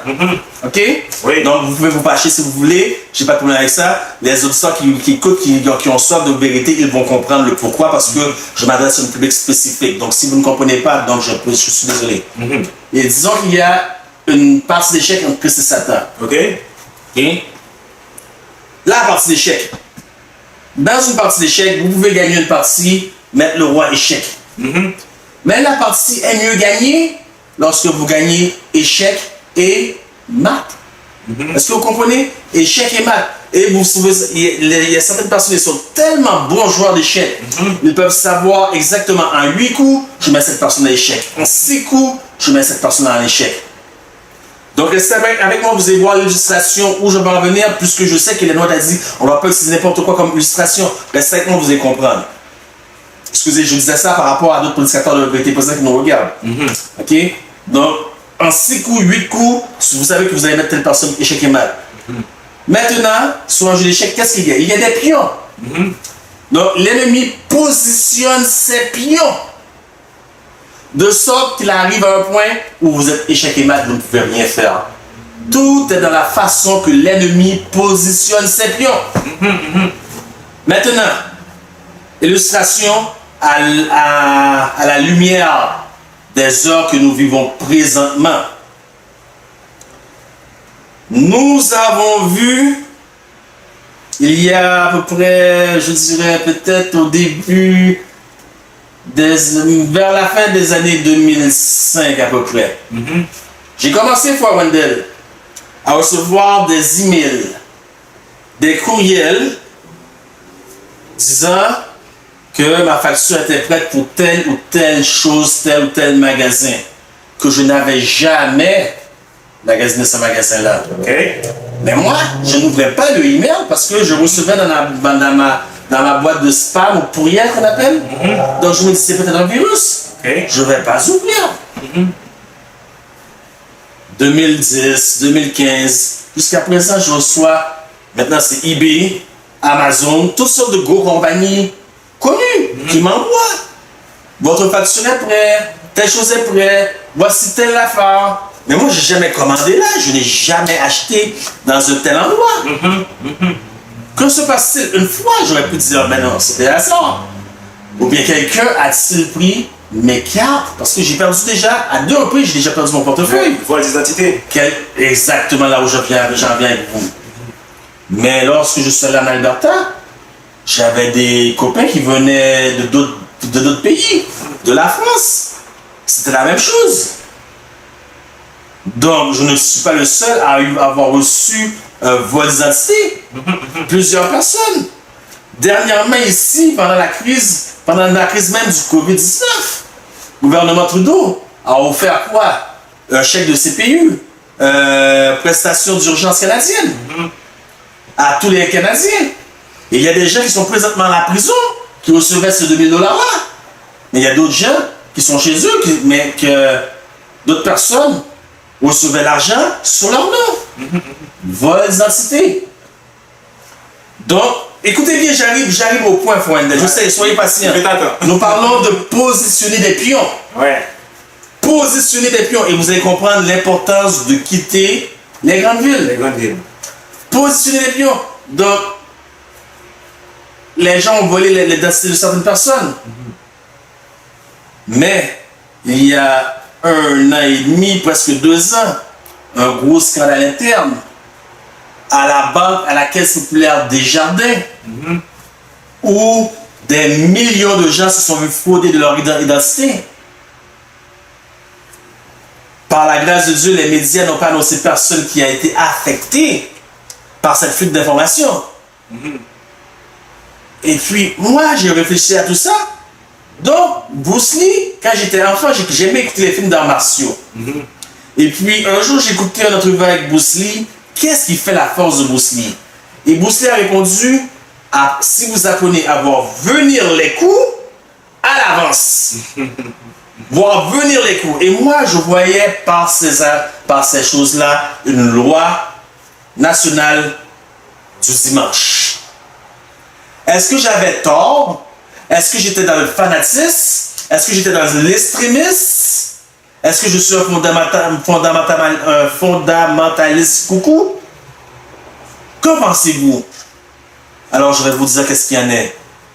Ok? Oui. Donc vous pouvez vous fâcher si vous voulez, j'ai pas de problème avec ça. Les auditeurs qui écoutent, qui ont soif de vérité, ils vont comprendre le pourquoi, parce que je m'adresse à un public spécifique. Donc si vous ne comprenez pas, donc je suis désolé. Et disons qu'il y a une partie d'échecs entre Christ et Satan. Ok. Ok? La partie d'échecs. Dans une partie d'échecs, vous pouvez gagner une partie, mettre le roi échec. Mais la partie est mieux gagnée lorsque vous gagnez échec et mat. Est-ce que vous comprenez? Échec et mat. Et vous savez, il y a certaines personnes qui sont tellement bons joueurs d'échecs. Ils peuvent savoir exactement en 8 coups, je mets cette personne à l'échec. En 6 coups, je mets cette personne à l'échec. Donc restez avec moi, vous allez voir l'illustration où je vais en venir, puisque je sais que les notes a dit on ne va pas utiliser n'importe quoi comme illustration. Restez avec moi, vous allez comprendre. Excusez, je disais ça par rapport à d'autres prédicateurs de vérité présents qui nous regardent. Ok? Donc, en 6 coups, 8 coups, vous savez que vous allez mettre telle personne échec et mat. Maintenant, sur un jeu d'échecs, qu'est-ce qu'il y a? Il y a des pions. Donc, l'ennemi positionne ses pions de sorte qu'il arrive à un point où vous êtes échec et mat, vous ne pouvez rien faire. Tout est dans la façon que l'ennemi positionne ses pions. Maintenant, illustration à la lumière des heures que nous vivons présentement. Nous avons vu, il y a à peu près, je dirais peut-être au début, vers la fin des années 2005 à peu près. J'ai commencé, Frère Wendell, à recevoir des emails, des courriels disant que ma facture était prête pour telle ou telle chose, tel ou tel magasin, que je n'avais jamais magasiné ce magasin-là. Mais moi, je n'ouvrais pas le email parce que je recevais dans ma boîte de spam ou pourrière qu'on appelle. Donc je me dis, c'est peut-être un virus. Je ne vais pas ouvrir. 2010, 2015, jusqu'à présent, je reçois, maintenant c'est eBay, Amazon, toutes sortes de gros compagnies connues qui m'envoient. Votre facture est prête, telle chose est prête, voici telle affaire. Mais moi, je n'ai jamais commandé là, je n'ai jamais acheté dans un tel endroit. Que se passe-t-il? Une fois, j'aurais pu dire, mais non, c'était hasard. Ou bien quelqu'un a-t-il pris mes cartes? Parce que j'ai perdu déjà, à 2 reprises, j'ai déjà perdu mon portefeuille. Vol d'identité. Exactement là où j'en viens avec vous. Mais lorsque je suis allé en Alberta, j'avais des copains qui venaient de d'autres pays, de la France. C'était la même chose. Donc, je ne suis pas le seul à avoir reçu un vol d'identité. Plusieurs personnes. Dernièrement, ici, pendant la crise même du COVID-19, le gouvernement Trudeau a offert quoi? Un chèque de CPU, prestation d'urgence canadienne, à tous les Canadiens. Et il y a des gens qui sont présentement à la prison, qui recevaient ces 2000 $ là. Mais il y a d'autres gens qui sont chez eux, mais que d'autres personnes recevaient l'argent sur leur nom. Vol d'identité. Donc, écoutez bien, j'arrive au point, Fouendel. Je sais, soyez patient. Nous parlons de positionner des pions. Positionner des pions. Et vous allez comprendre l'importance de quitter les grandes villes. Positionner des pions. Donc, les gens ont volé l'identité de certaines personnes. Mais, il y a 1 an et demi, presque 2 ans, un gros scandale interne à la banque, à la Caisse populaire Desjardins, où des millions de gens se sont vus frauder de leur identité. Par la grâce de Dieu, les médias n'ont pas annoncé personne qui a été affecté par cette fuite d'informations. Et puis, moi, j'ai réfléchi à tout ça. Donc, Bruce Lee, quand j'étais enfant, j'aimais écouter les films d'arts martiaux. Et puis, un jour, j'ai écouté une entrevue avec Bruce Lee. Qu'est-ce qui fait la force de Bruce Lee? Et Bruce Lee a répondu, si vous apprenez à voir venir les coups, à l'avance. Voir venir les coups. Et moi, je voyais par ces choses-là une loi nationale du dimanche. Est-ce que j'avais tort? Est-ce que j'étais dans le fanatisme? Est-ce que j'étais dans l'extrémisme? Est-ce que je suis un fondamentaliste coucou? Que pensez-vous? Alors, je vais vous dire qu'est-ce qu'il y en a.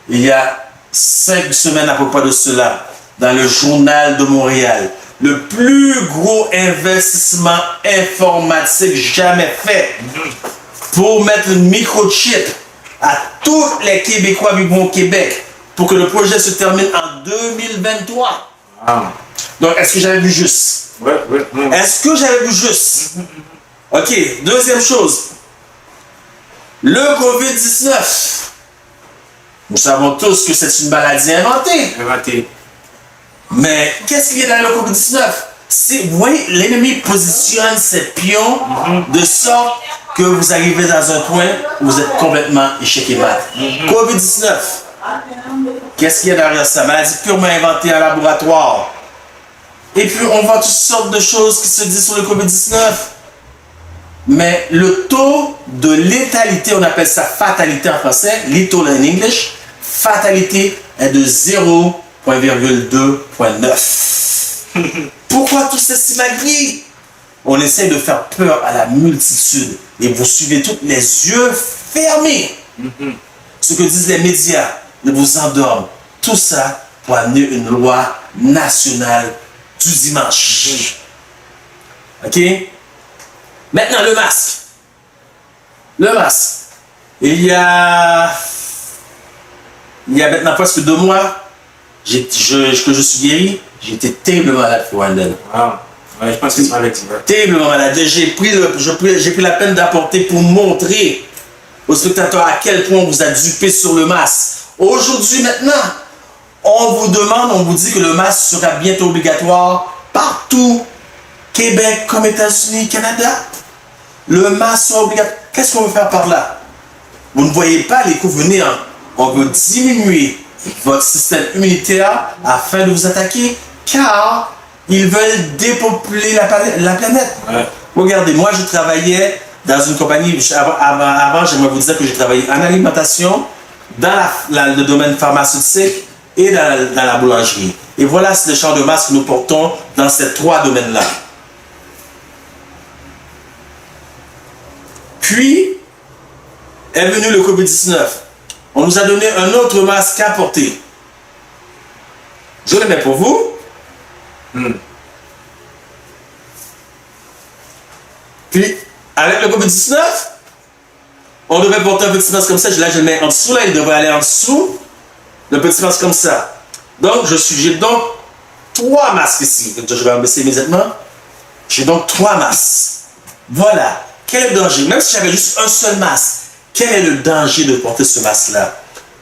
Il y a 5 semaines à peu près de cela, dans le Journal de Montréal, le plus gros investissement informatique jamais fait pour mettre une microchip à tous les Québécois vivant au Québec pour que le projet se termine en 2023. Ah. Donc, est-ce que j'avais vu juste? Ouais. Est-ce que j'avais vu juste? Ok, deuxième chose. Le COVID-19. Nous savons tous que c'est une maladie inventée. Inventé. Mais qu'est-ce qu'il y a dans le COVID-19? Vous voyez, l'ennemi positionne ses pions de sorte que vous arrivez dans un point où vous êtes complètement échec et mat. COVID-19. Qu'est-ce qu'il y a derrière ça? Maladie purement inventée en laboratoire. Et puis, on voit toutes sortes de choses qui se disent sur le COVID-19. Mais le taux de létalité, on appelle ça fatalité en français, lethal in English, fatalité est de 0,2.9. Pourquoi tout ceci magnifique? On essaie de faire peur à la multitude et vous suivez tous les yeux fermés. Ce que disent les médias ne vous endorment. Tout ça pour amener une loi nationale du dimanche. Ok? Maintenant, le masque. Le masque. Il y a maintenant presque 2 mois que je suis guéri. J'ai été terriblement malade, Wendell. Ah. Ouais, je pense que tu m'avais dit. Terriblement malade. J'ai pris la peine d'apporter pour montrer aux spectateurs à quel point on vous a dupé sur le masque. Aujourd'hui, maintenant, on vous dit que le masque sera bientôt obligatoire partout, Québec comme États-Unis, Canada. Le masque sera obligatoire. Qu'est-ce qu'on veut faire par là? Vous ne voyez pas les coups venir. On veut diminuer votre système immunitaire afin de vous attaquer, car ils veulent dépeupler la planète. Ouais. Regardez, moi je travaillais dans une compagnie, avant j'aimerais vous dire que j'ai travaillé en alimentation, dans le domaine pharmaceutique et dans la boulangerie. Et voilà le genre de masque que nous portons dans ces 3 domaines-là. Puis, est venu le COVID-19. On nous a donné un autre masque à porter. Je le mets pour vous. Puis, avec le COVID-19, on devait porter un petit masque comme ça. Là, je le mets en dessous. Là, il devrait aller en dessous. Le petit masque comme ça. Donc, j'ai donc 3 masques ici. Je vais en baisser immédiatement. J'ai donc 3 masques. Voilà. Quel est le danger? Même si j'avais juste un seul masque, quel est le danger de porter ce masque-là?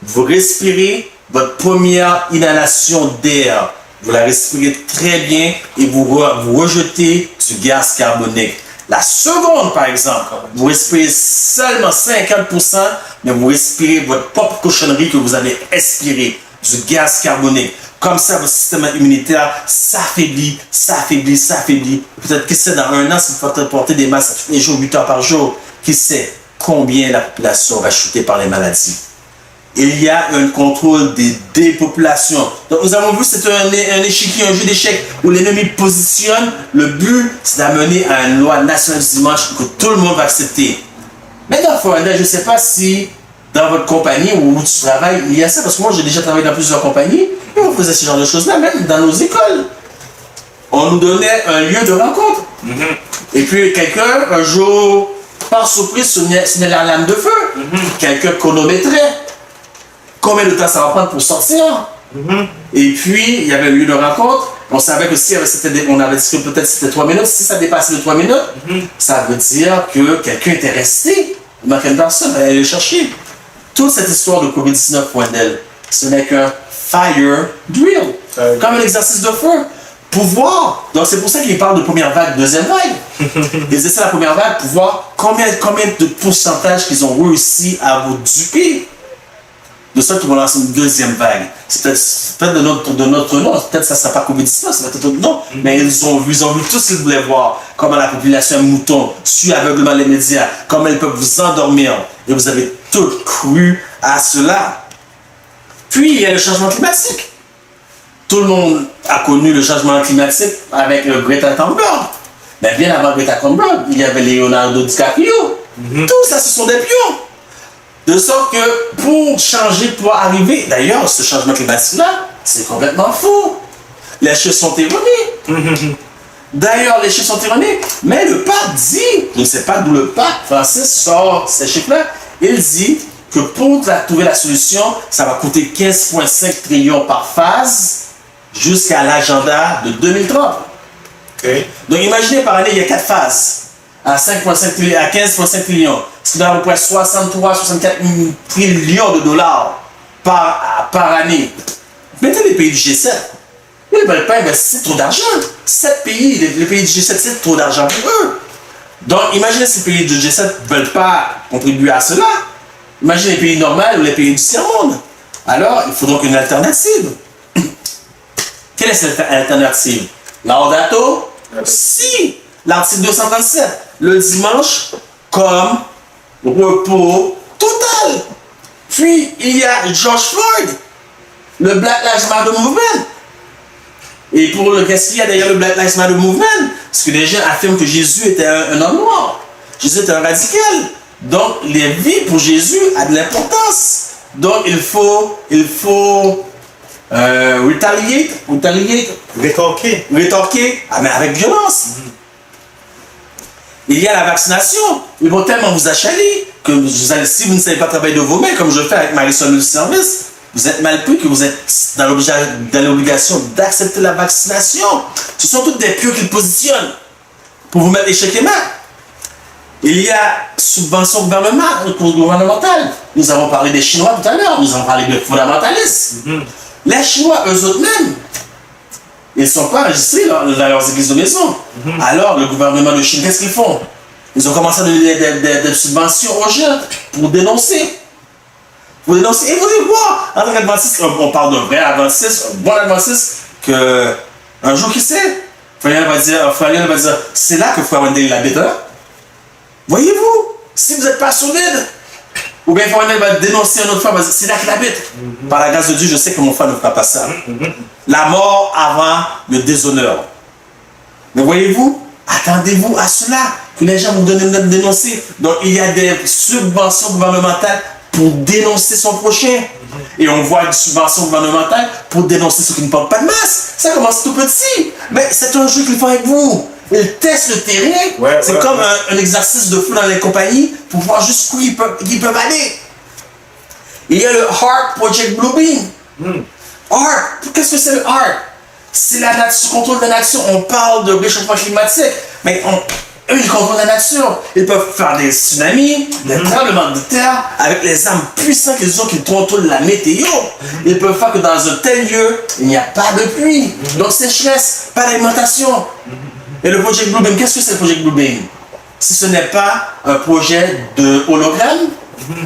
Vous respirez votre première inhalation d'air. Vous la respirez très bien et vous rejetez du gaz carbonique. La seconde, par exemple, vous respirez seulement 50%, mais vous respirez votre propre cochonnerie que vous avez expiré, du gaz carbonique. Comme ça, votre système immunitaire s'affaiblit. Peut-être que c'est dans 1 an, si vous portez des masques tous les jours, 8 heures par jour, qui sait combien la population va chuter par les maladies. Il y a un contrôle des dépopulations. Donc nous avons vu, c'est un échiquier, un jeu d'échecs où l'ennemi positionne. Le but, c'est d'amener à une loi nationale du dimanche que tout le monde va accepter. Maintenant, je ne sais pas si dans votre compagnie où tu travailles, il y a ça, parce que moi j'ai déjà travaillé dans plusieurs compagnies, et on faisait ce genre de choses-là, même dans nos écoles. On nous donnait un lieu de rencontre. Et puis quelqu'un, un jour, par surprise, sonnait la lame de feu. Quelqu'un chronométrait. Combien de temps ça va prendre pour sortir? Et puis, il y avait un lieu de rencontre. On savait que si on avait dit que peut-être c'était 3 minutes, si ça dépassait les 3 minutes, ça veut dire que quelqu'un était resté. Il manquait une personne, elle allait le chercher. Toute cette histoire de COVID-19, Wendell, ce n'est qu'un fire drill, comme un exercice de feu. Pour voir, donc c'est pour ça qu'il parle de première vague, deuxième vague. Ils essaient la première vague pour voir combien de pourcentage qu'ils ont réussi à vous duper. De sorte qu'ils vont lancer une deuxième vague. C'est peut-être de notre nom, peut-être ça ne sera pas Covid-19, ça va être autre nom. Mais ils ont vu tout ce qu'ils voulaient voir. Comment la population est mouton, suit aveuglement les médias, comment ils peuvent vous endormir. Et vous avez tous cru à cela. Puis, il y a le changement climatique. Tout le monde a connu le changement climatique avec le Greta Thunberg. Mais bien avant Greta Thunberg, il y avait Leonardo DiCaprio. Tout ça, ce sont des pions. De sorte que pour changer, pour arriver, d'ailleurs, ce changement climatique-là, c'est complètement faux. Les chiffres sont erronés. D'ailleurs, les chiffres sont erronés. Mais le pape dit, je ne sais pas d'où le pape Francis sort ces chiffres-là, il dit que pour trouver la solution, ça va coûter 15,5 trillions par phase jusqu'à l'agenda de 2030. Okay. Donc imaginez par année, il y a 4 phases à 15,5 trillions. Ce qui donne à peu près 63-64 trillions de dollars par année. Mettez les pays du G7. Ils ne veulent pas investir trop d'argent. 7 pays, les pays du G7, c'est trop d'argent pour eux. Donc imaginez si les pays du G7 ne veulent pas contribuer à cela. Imaginez les pays normaux ou les pays du tiers-monde. Alors, il faut donc une alternative. Quelle est cette alternative? Laudato si, l'article 237, le dimanche comme repos total. Puis, il y a George Floyd, le Black Lives Matter Movement. Et pour qu'est-ce qu'il y a derrière le Black Lives Matter Movement? Parce que les gens affirment que Jésus était un homme noir. Jésus était un radical. Donc, les vies pour Jésus a de l'importance. Donc, il faut rétorquer, mais avec violence. Il y a la vaccination. Ils vont tellement vous achaler que si vous ne savez pas travailler de vos mains, comme je fais avec Marisol du service, vous êtes mal pris que vous êtes dans l'obligation d'accepter la vaccination. Ce sont toutes des pieux qu'ils positionnent pour vous mettre échec et mat. Il y a subvention gouvernementale. Nous avons parlé des Chinois tout à l'heure. Nous avons parlé des fondamentalistes. Les Chinois, eux autres mêmes, ils ne sont pas enregistrés dans leurs églises de maison. Alors, le gouvernement de Chine, qu'est-ce qu'ils font? Ils ont commencé à donner des subventions aux gens pour dénoncer. Et vous allez voir, en tant qu'adventiste, on parle d'un vrai adventiste, un bon adventiste, qu'un jour, qui sait? Frère va dire, c'est là que Frère Wendell habite, hein? Voyez-vous, si vous n'êtes pas solide, ou bien Frère Wendell va dénoncer une autre fois, va dire, c'est là qu'il habite. Par la grâce de Dieu, je sais que mon frère ne fera pas ça. La mort avant le déshonneur. Mais voyez-vous, attendez-vous à cela, que les gens vous donnent de dénoncer. Donc il y a des subventions gouvernementales pour dénoncer son prochain. Et on voit des subventions gouvernementales pour dénoncer ceux qui ne portent pas de masque. Ça commence tout petit. Mais c'est un jeu qu'ils font avec vous. Ils testent le terrain. C'est comme un exercice de fou dans les compagnies pour voir jusqu'où ils peuvent aller. Il y a le HART Project Bluebeam. HART, qu'est-ce que c'est le HART? C'est la nature, contrôle de la nature. On parle de réchauffement climatique, mais eux, ils contrôlent la nature. Ils peuvent faire des tsunamis, des tremblements de terre, avec les armes puissantes qu'ils ont qui contrôlent la météo. Ils peuvent faire que dans un tel lieu, il n'y a pas de pluie. Donc sécheresse, pas d'alimentation. Et le Project Bluebeam, qu'est-ce que c'est le Project Bluebeam? Si ce n'est pas un projet de hologramme,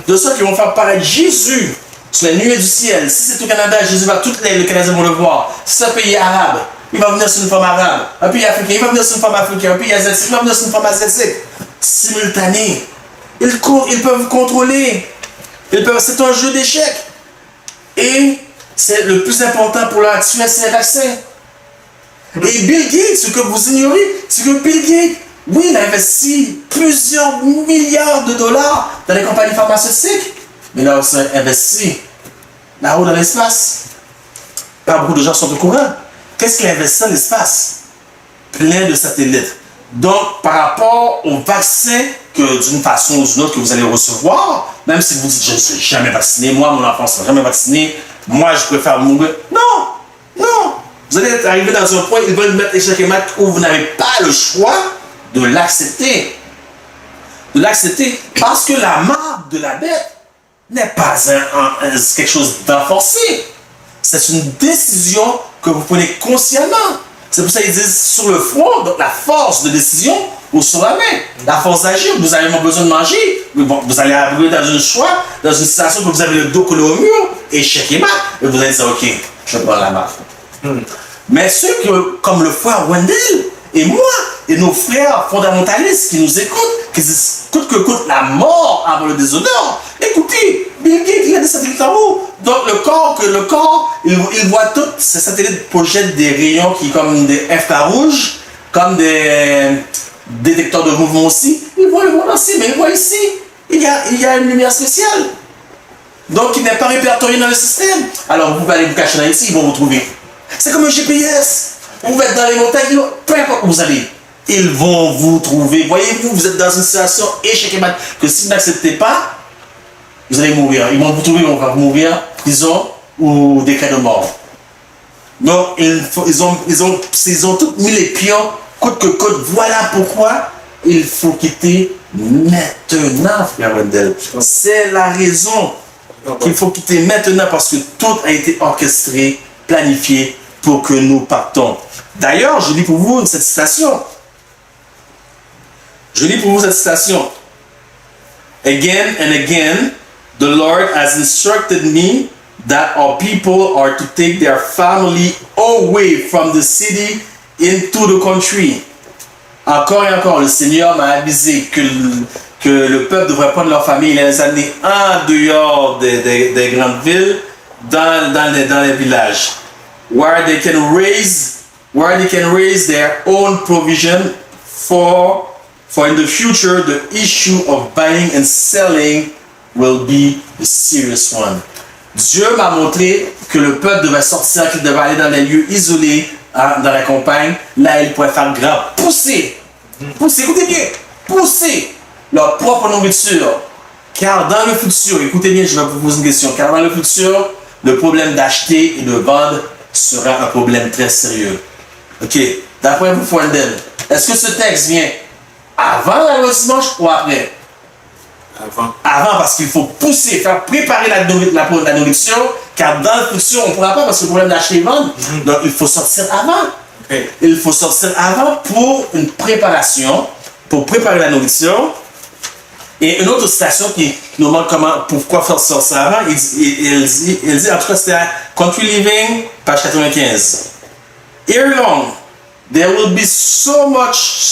de ceux qui vont faire paraître Jésus sur les nuées du ciel. Si c'est au Canada, Jésus va, tous les Canadiens vont le voir. Si c'est un pays arabe, il va venir sur une forme arabe. Un pays africain, il va venir sur une forme africaine. Un pays asiatique, il va venir sur une forme asiatique. Simultané. Ils peuvent contrôler. C'est un jeu d'échecs. Et c'est le plus important pour leur actuel, c'est les vaccins. Et Bill Gates, ce que vous ignorez, c'est que Bill Gates, oui, il a investi plusieurs milliards de dollars dans les compagnies pharmaceutiques, mais il a aussi investi là-haut dans l'espace. Pas beaucoup de gens sont au courant. Qu'est-ce qu'il a investi dans l'espace? Plein de satellites. Donc, par rapport au vaccin que d'une façon ou d'une autre que vous allez recevoir, même si vous dites je ne suis jamais vacciné, moi, mon enfant ne sera jamais vacciné, moi, je préfère mourir. Non! Vous allez arriver dans un point, ils veulent mettre échec et mat où vous n'avez pas le choix de l'accepter. Parce que la marque de la bête n'est pas quelque chose d'enforcé. C'est une décision que vous prenez consciemment. C'est pour ça qu'ils disent sur le front, donc la force de décision, ou sur la main. La force d'agir, nous avons besoin de manger, bon, vous allez arriver dans une choix, dans une situation où vous avez le dos collé au mur, échec et mat, et vous allez dire, ok, je prends la marque. Mais ceux que, comme le frère Wendell, et moi, et nos frères fondamentalistes qui nous écoutent, qui disent, coûte que coûte la mort avant le déshonneur, écoutez, Bill Gates, il a des satellites en haut. Donc le corps, il voit tous ces satellites projettent des rayons qui comme des infrarouges, comme des détecteurs de mouvement aussi. Il voit le monde entier, mais il voit ici, il y a une lumière spéciale. Donc il n'est pas répertorié dans le système. Alors vous pouvez aller vous cacher là ici, ils vont vous trouver. C'est comme un GPS. Vous êtes dans les montagnes, peu importe où vous allez, ils vont vous trouver. Voyez-vous, vous êtes dans une situation échec et mat que si vous n'acceptez pas, vous allez mourir. Ils vont vous trouver, on va mourir, prison ou décret de mort. Donc, ils ont tous mis les pions, coûte que coûte. Voilà pourquoi il faut quitter maintenant, frère Wendell. C'est la raison qu'il faut quitter maintenant parce que tout a été orchestré, planifié pour que nous partons. D'ailleurs, je lis pour vous cette citation. Again and again, the Lord has instructed me that our people are to take their family away from the city into the country. Encore et encore, le Seigneur m'a avisé que le peuple devrait prendre leur famille et les amener en dehors des grandes villes, dans les villages, where they can raise their own provision for in the future the issue of buying and selling will be a serious one. Dieu m'a montré que le peuple devait sortir, qu'il devait aller dans les lieux isolés, dans la campagne. Là, il pourrait faire grand, pousser, écoutez bien, pousser leur propre nourriture. Car dans le futur, écoutez bien, je vais vous poser une question. Car dans le futur, le problème d'acheter et de vendre sera un problème très sérieux. Ok, d'après vous, Wendell, est-ce que ce texte vient avant la loi dimanche ou après? Avant, parce qu'il faut pousser, faire préparer la nourriture, car dans le futur, on ne pourra pas parce que le problème d'acheter et vendre. Donc, il faut sortir avant. Okay. Il faut sortir avant pour une préparation, pour préparer la nourriture. Et une autre citation qui nous montre pourquoi faire sortir avant, il dit, en tout cas, c'était à Country Living, page 95. Ere long, there will be such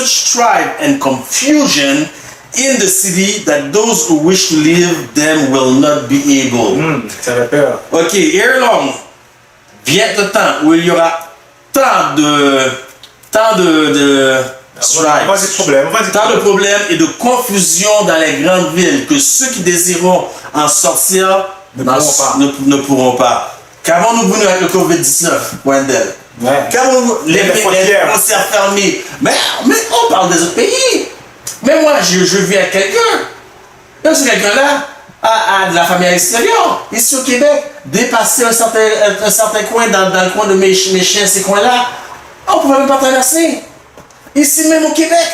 strife and confusion in the city that those who wish to live them will not be able. Ça fait peur. Ok, ere long, vient le temps où il y aura tant de problèmes et de confusion dans les grandes villes que ceux qui désireront en sortir ne pourront pas. Qu'avons-nous venu avec le COVID-19, Wendell? Ouais. Les frontières fermées. Mais on parle des autres pays. Mais moi, je vis avec quelqu'un. Et ce quelqu'un-là a de la famille à l'extérieur. Ici au Québec, dépasser un certain coin, dans le coin de mes chiens, ces coins-là, on ne pouvait même pas traverser. Ici même au Québec.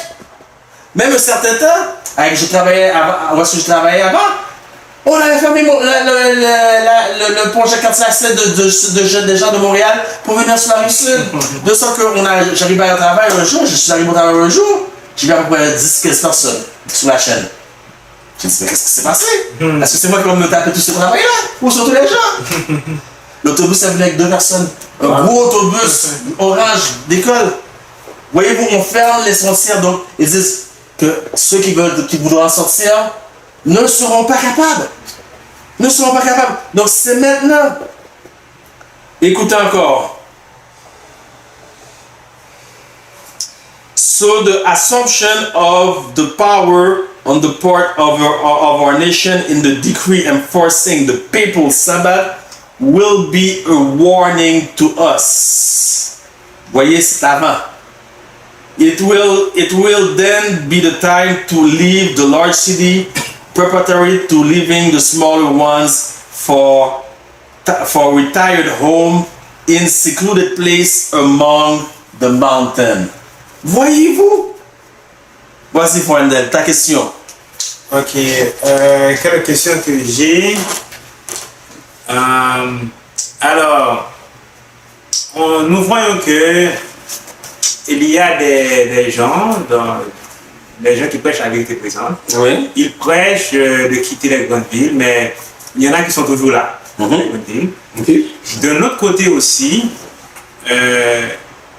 Même un certain temps, où je travaillais avant, on avait fermé le pont Jacques-Cartier des gens de Montréal pour venir sur la rive sud. De sorte que j'arrivais au travail un jour, je suis arrivé au travail un jour, j'ai vu à peu près 10-15 personnes sur la chaîne. J'ai dit, mais qu'est-ce qui s'est passé? Est-ce que c'est moi qui vais me taper tout ce travail-là? Ou sur tous les gens? L'autobus est venu avec 2 personnes. Un gros autobus orange d'école. Voyez-vous, on ferme les frontières, donc ils disent que ceux qui voudront sortir ne seront pas capables. Donc c'est maintenant. Écoutez encore. So the assumption of the power on the part of our nation in the decree enforcing the papal Sabbath will be a warning to us. Voyez, c'est avant. It will then be the time to leave the large city, preparatory to leaving the smaller ones for retired home in secluded place among the mountain. Voyez-vous? Voici Wendell, ta question. Ok, quelle question que j'ai? Alors, nous voyons que il y a des gens les gens qui prêchent la vérité présente. Oui. Ils prêchent de quitter les grandes villes, mais il y en a qui sont toujours là. Dans les grandes villes. Okay. De l'autre côté aussi,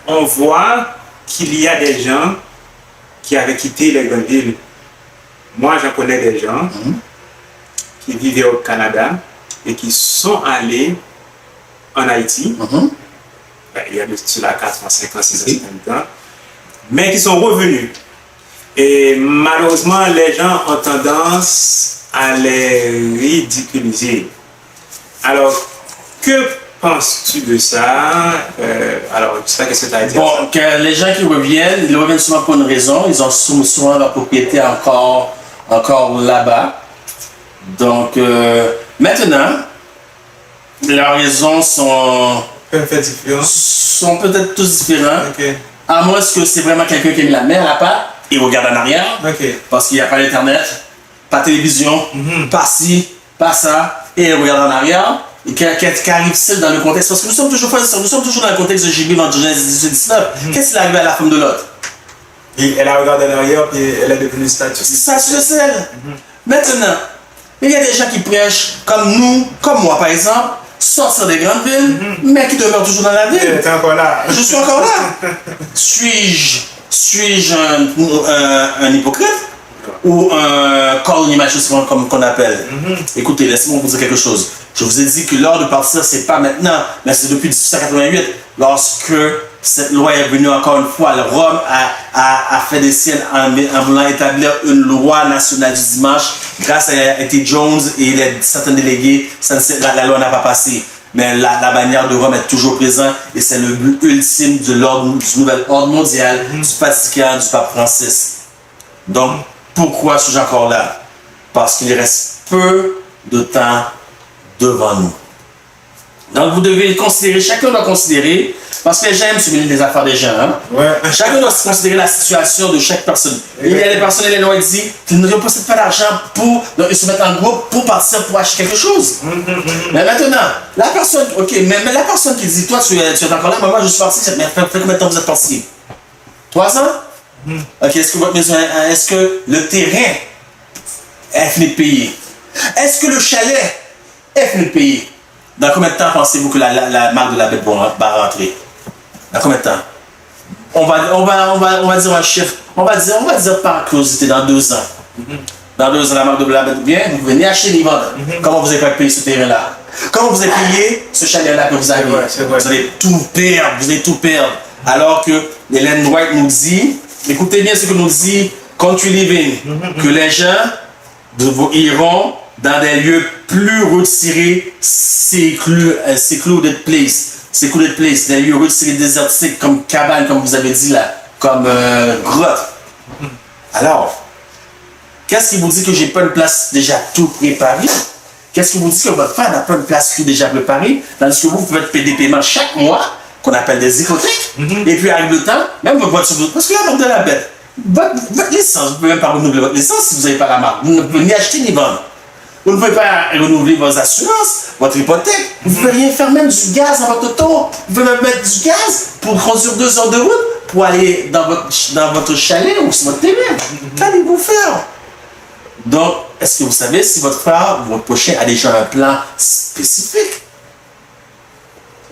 on voit qu'il y a des gens qui avaient quitté les grandes villes. Moi, j'en connais des gens qui vivaient au Canada et qui sont allés en Haïti. Il y a de cela 4 ans, 5 ans, 6 ans, 7 ans, mais qui sont revenus. Et malheureusement, les gens ont tendance à les ridiculiser. Alors, que penses-tu de ça? Alors, je sais pas qu'est-ce que tu as à dire. Bon, que les gens qui reviennent, ils reviennent souvent pour une raison. Ils ont souvent leur propriété encore là-bas. Donc, maintenant, leurs raisons sont peut-être tous différents. Okay. À moins que c'est vraiment quelqu'un qui a mis la main à la pâte et regarde en arrière. Okay. Parce qu'il n'y a pas d'internet, pas de télévision, pas ci, pas ça, et il regarde en arrière. Et qui arrive seul dans le contexte. Parce que nous sommes toujours dans le contexte de Jésus dans Genèse 19. Qu'est-ce qui est arrivé à la femme de Lot? Elle a regardé en arrière et elle est devenue statue. Ça sur le sel. Maintenant, il y a des gens qui prêchent comme nous, comme moi par exemple, sortir des grandes villes, mais qui demeurent toujours dans la ville. Tu es encore là. Je suis encore là. Suis-je un hypocrite ou un corps d'image comme qu'on appelle? Écoutez, laissez-moi vous dire quelque chose. Je vous ai dit que l'heure de partir, c'est pas maintenant, mais c'est depuis 1888, lorsque cette loi est venue encore une fois. Rome a fait des siennes en voulant établir une loi nationale du dimanche. Grâce à E.T. Jones et certains délégués, la loi n'a pas passé. Mais la bannière de Rome est toujours présente et c'est le but ultime du nouvel ordre mondial, du Vatican, du pape Francis. Donc, pourquoi suis-je encore là? Parce qu'il reste peu de temps devant nous. Donc, vous devez considérer, chacun doit considérer, parce que les gens aiment se mêler des affaires des gens. Hein? Ouais. Chacun doit considérer la situation de chaque personne. Il y a des personnes, les lois disent qu'ils ne possèdent pas d'argent pour se mettre en groupe pour partir pour acheter quelque chose. Mais maintenant, la personne, ok, mais la personne qui dit, toi, tu es encore là, moi, je suis parti, mais fait combien de temps vous êtes parti? 3 ans? Ok, est-ce que votre maison, est-ce que le terrain est fini de payer? Est-ce que le chalet est fini de payer? Dans combien de temps pensez-vous que la marque de la bête va rentrer? Dans combien de temps? On va dire un chiffre. On va dire par curiosité, dans 2 ans. Dans 2 ans, la marque de la bête bien, vous venez acheter les vendre. Comment vous allez payer ce terrain-là? Comment vous allez payer ce chalet-là que vous avez? Vous allez tout perdre, vous allez tout perdre. Alors que Ellen White nous dit, écoutez bien ce que nous dit Country Living, que les gens iront dans des lieux plus retirés, secluded place, des lieux retirés désertiques comme cabane, comme vous avez dit là, comme grotte. Alors, qu'est-ce qui vous dit que j'ai pas une place déjà tout préparée? Qu'est-ce qui vous dit que votre femme n'a pas une place tout déjà préparée? Tandis que vous faites des paiements chaque mois, qu'on appelle des hypothèques, et puis arrive le temps, même votre voiture, parce que la marque de la bête, votre licence, vous ne pouvez même pas renouveler votre licence si vous n'avez pas la marque. Vous ne pouvez ni acheter ni vendre. Vous ne pouvez pas renouveler vos assurances, votre hypothèque. Vous ne pouvez rien faire, même du gaz dans votre auto. Vous pouvez même mettre du gaz pour conduire 2 heures de route pour aller dans votre chalet ou sur votre terrain. Qu'allez-vous faire? Donc, est-ce que vous savez si votre frère ou votre prochain a déjà un plan spécifique?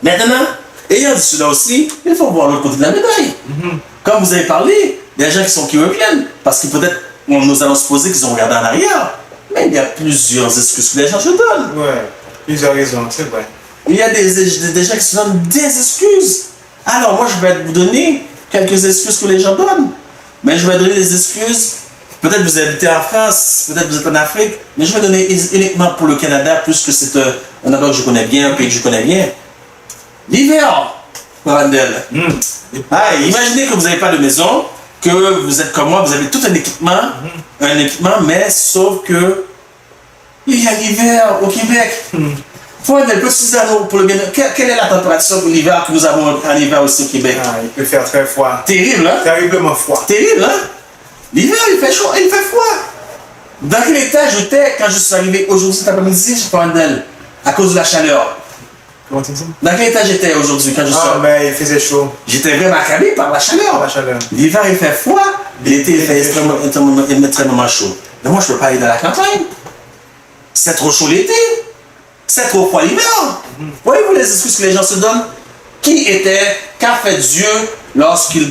Maintenant, ayant dit cela aussi, il faut voir l'autre côté de la médaille. Comme vous avez parlé, il y a des gens qui reviennent, parce que peut-être nous allons supposer qu'ils ont regardé en arrière. Mais il y a plusieurs excuses que les gens se donnent. Ouais, plusieurs raisons, c'est vrai. Il y a des gens qui se donnent des excuses. Alors moi, je vais vous donner quelques excuses que les gens donnent. Mais je vais donner des excuses. Peut-être vous habitez en France, peut-être vous êtes en Afrique, mais je vais donner uniquement pour le Canada, puisque c'est un endroit que je connais bien, un pays que je connais bien. L'hiver, Randel. Imaginez que vous n'avez pas de maison, que vous êtes comme moi, vous avez tout un équipement, mais sauf que il y a l'hiver au Québec. Randel, précisez-nous pour le bien. Quelle est la température pour l'hiver que nous avons en hiver aussi au Québec? Il peut faire très froid. Terrible, hein? Terriblement froid. Terrible, hein? L'hiver, il fait chaud, il fait froid. Dans quel état j'étais quand je suis arrivé aujourd'hui cet après-midi, je prends Randel, à cause de la chaleur? Comment tu dis? Dans quel état j'étais aujourd'hui quand je suis arrivé? Mais il faisait chaud. J'étais vraiment accablé par la chaleur. La chaleur. L'hiver, il fait froid. L'été, il fait extrêmement chaud. Mais moi, je ne peux pas aller dans la campagne. C'est trop chaud l'été. C'est trop froid l'hiver. Voyez-vous les excuses que les gens se donnent? Qu'a fait Dieu lorsqu'il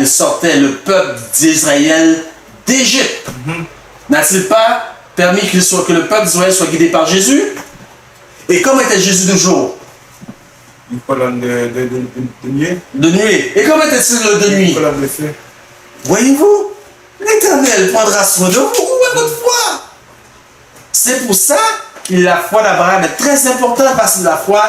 sortait le peuple d'Israël d'Égypte? N'a-t-il pas permis que le peuple d'Israël soit guidé par Jésus? Et comment était Jésus de jour? Une colonne de nuée. De nuit. Et comment était-il de nuit? Une colonne de feu. Voyez-vous? L'Éternel prendra soin de vous. Où est votre foi? C'est pour ça que la foi d'Abraham est très importante, parce que la foi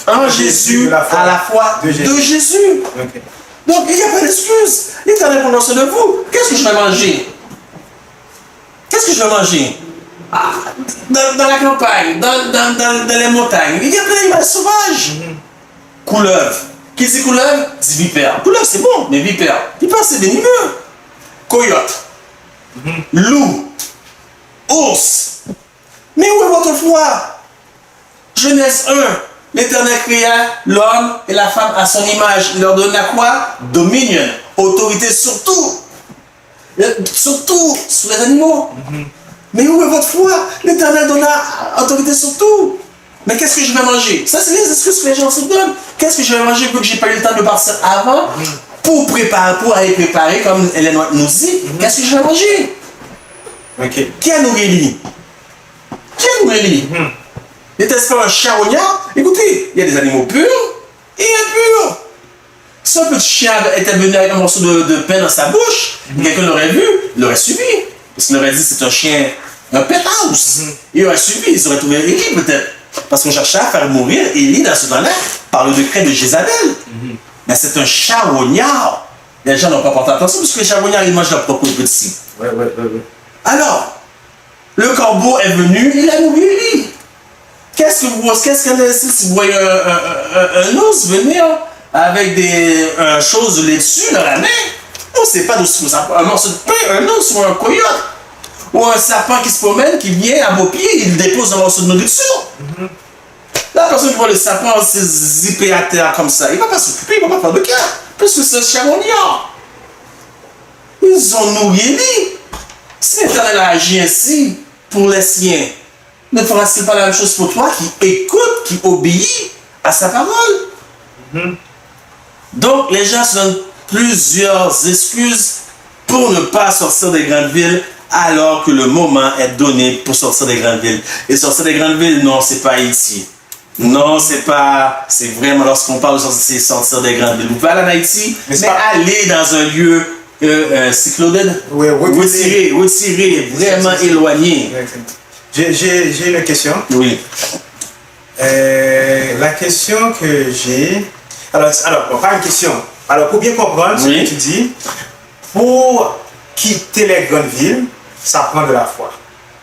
en Jésus à la foi de Jésus. Okay. Donc il n'y a pas d'excuse. L'Éternel prendra soin de vous. Qu'est-ce que je vais manger? Qu'est-ce que je vais manger? Dans la campagne, dans les montagnes, il y a plein d'animaux sauvages. Couleuvre. Qui dit couleuvre? Dit vipère. Couleuvre c'est bon, mais vipère. Vipère c'est venimeux. Coyote. Loup. Ours. Mais où est votre foi? Genèse 1. L'Éternel créa l'homme et la femme à son image. Il leur donna quoi? Dominion. Autorité sur tout. Surtout sur les animaux. Mais où est votre foi? L'Éternel donna autorité sur tout. Mais qu'est-ce que je vais manger? Ça, c'est les excuses que les gens se donnent. Qu'est-ce que je vais manger vu que j'ai pas eu le temps de partir avant pour aller préparer, comme Hélène nous dit? Qu'est-ce que je vais manger? Qui a nourri lui? Qui a nourri lui? N'était-ce pas un charognard? Écoutez, il y a des animaux purs et impurs. Si un petit chien était venu avec un morceau de pain dans sa bouche, quelqu'un l'aurait vu, il l'aurait suivi. Parce qu'il aurait dit c'est un chien, un pet house. Il aurait suivi, ils auraient trouvé Élie peut-être. Parce qu'on cherchait à faire mourir Élie dans ce temps-là par le décret de Jézabel. Mais c'est un charognard. Les gens n'ont pas porté attention parce que les charognards, ils mangent leur propre petit. Alors, le corbeau est venu, il a nourri Élie. Qu'est-ce qu'elle a laissé si vous voyez un ours venir avec des choses de laitue dans la main? On ne sait pas d'où c'est un morceau de pain, un ours ou un coyote. Ou un sapin qui se promène, qui vient à vos pieds, il dépose un morceau de nourriture. La personne qui voit le sapin se zipper à terre comme ça, il ne va pas s'occuper, il ne va pas faire de cas. Parce que c'est un charognard. Ils ont nourri Élie. Si l'Éternel a agi ainsi pour les siens, ne fera-t-il pas la même chose pour toi qui écoute, qui obéit à sa parole? Donc les gens se donnent plusieurs excuses pour ne pas sortir des grandes villes alors que le moment est donné pour sortir des grandes villes. Et sortir des grandes villes, non, c'est pas Haïti. Non, c'est pas... C'est vraiment lorsqu'on parle de sortir des grandes villes. Vous pouvez aller en Haïti, mais aller dans un lieu cyclodène, retiré, vraiment éloigné. J'ai une question. Oui. La question que j'ai... Alors bon, pas une question. Alors, pour bien comprendre ce que tu dis, pour quitter les grandes villes, ça prend de la foi.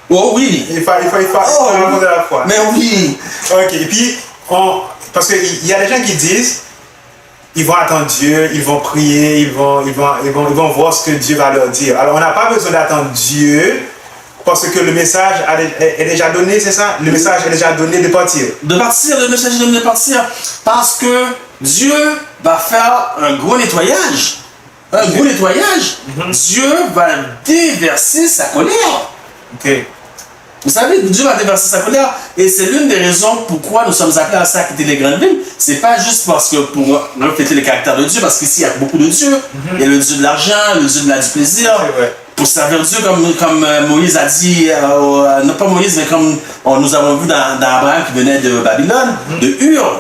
Oh oui. Il faut de la foi. Mais oui. Ok, et puis, parce qu'il y a des gens qui disent, ils vont attendre Dieu, ils vont prier, ils vont voir ce que Dieu va leur dire. Alors, on n'a pas besoin d'attendre Dieu, parce que le message est déjà donné, c'est ça? Le message est déjà donné de partir. Le message est donné de partir. Parce que Dieu va faire un gros nettoyage. Un gros nettoyage. Dieu va déverser sa colère. Vous savez, Dieu va déverser sa colère. Et c'est l'une des raisons pourquoi nous sommes appelés à ça, à quitter les grandes villes. C'est pas juste parce que pour refléter le caractère de Dieu, parce qu'ici il y a beaucoup de dieux. Il y a le Dieu de l'argent, le Dieu du plaisir. Pour servir Dieu, comme Moïse a dit, non pas Moïse, mais comme nous avons vu dans Abraham qui venait de Babylone, de Ur.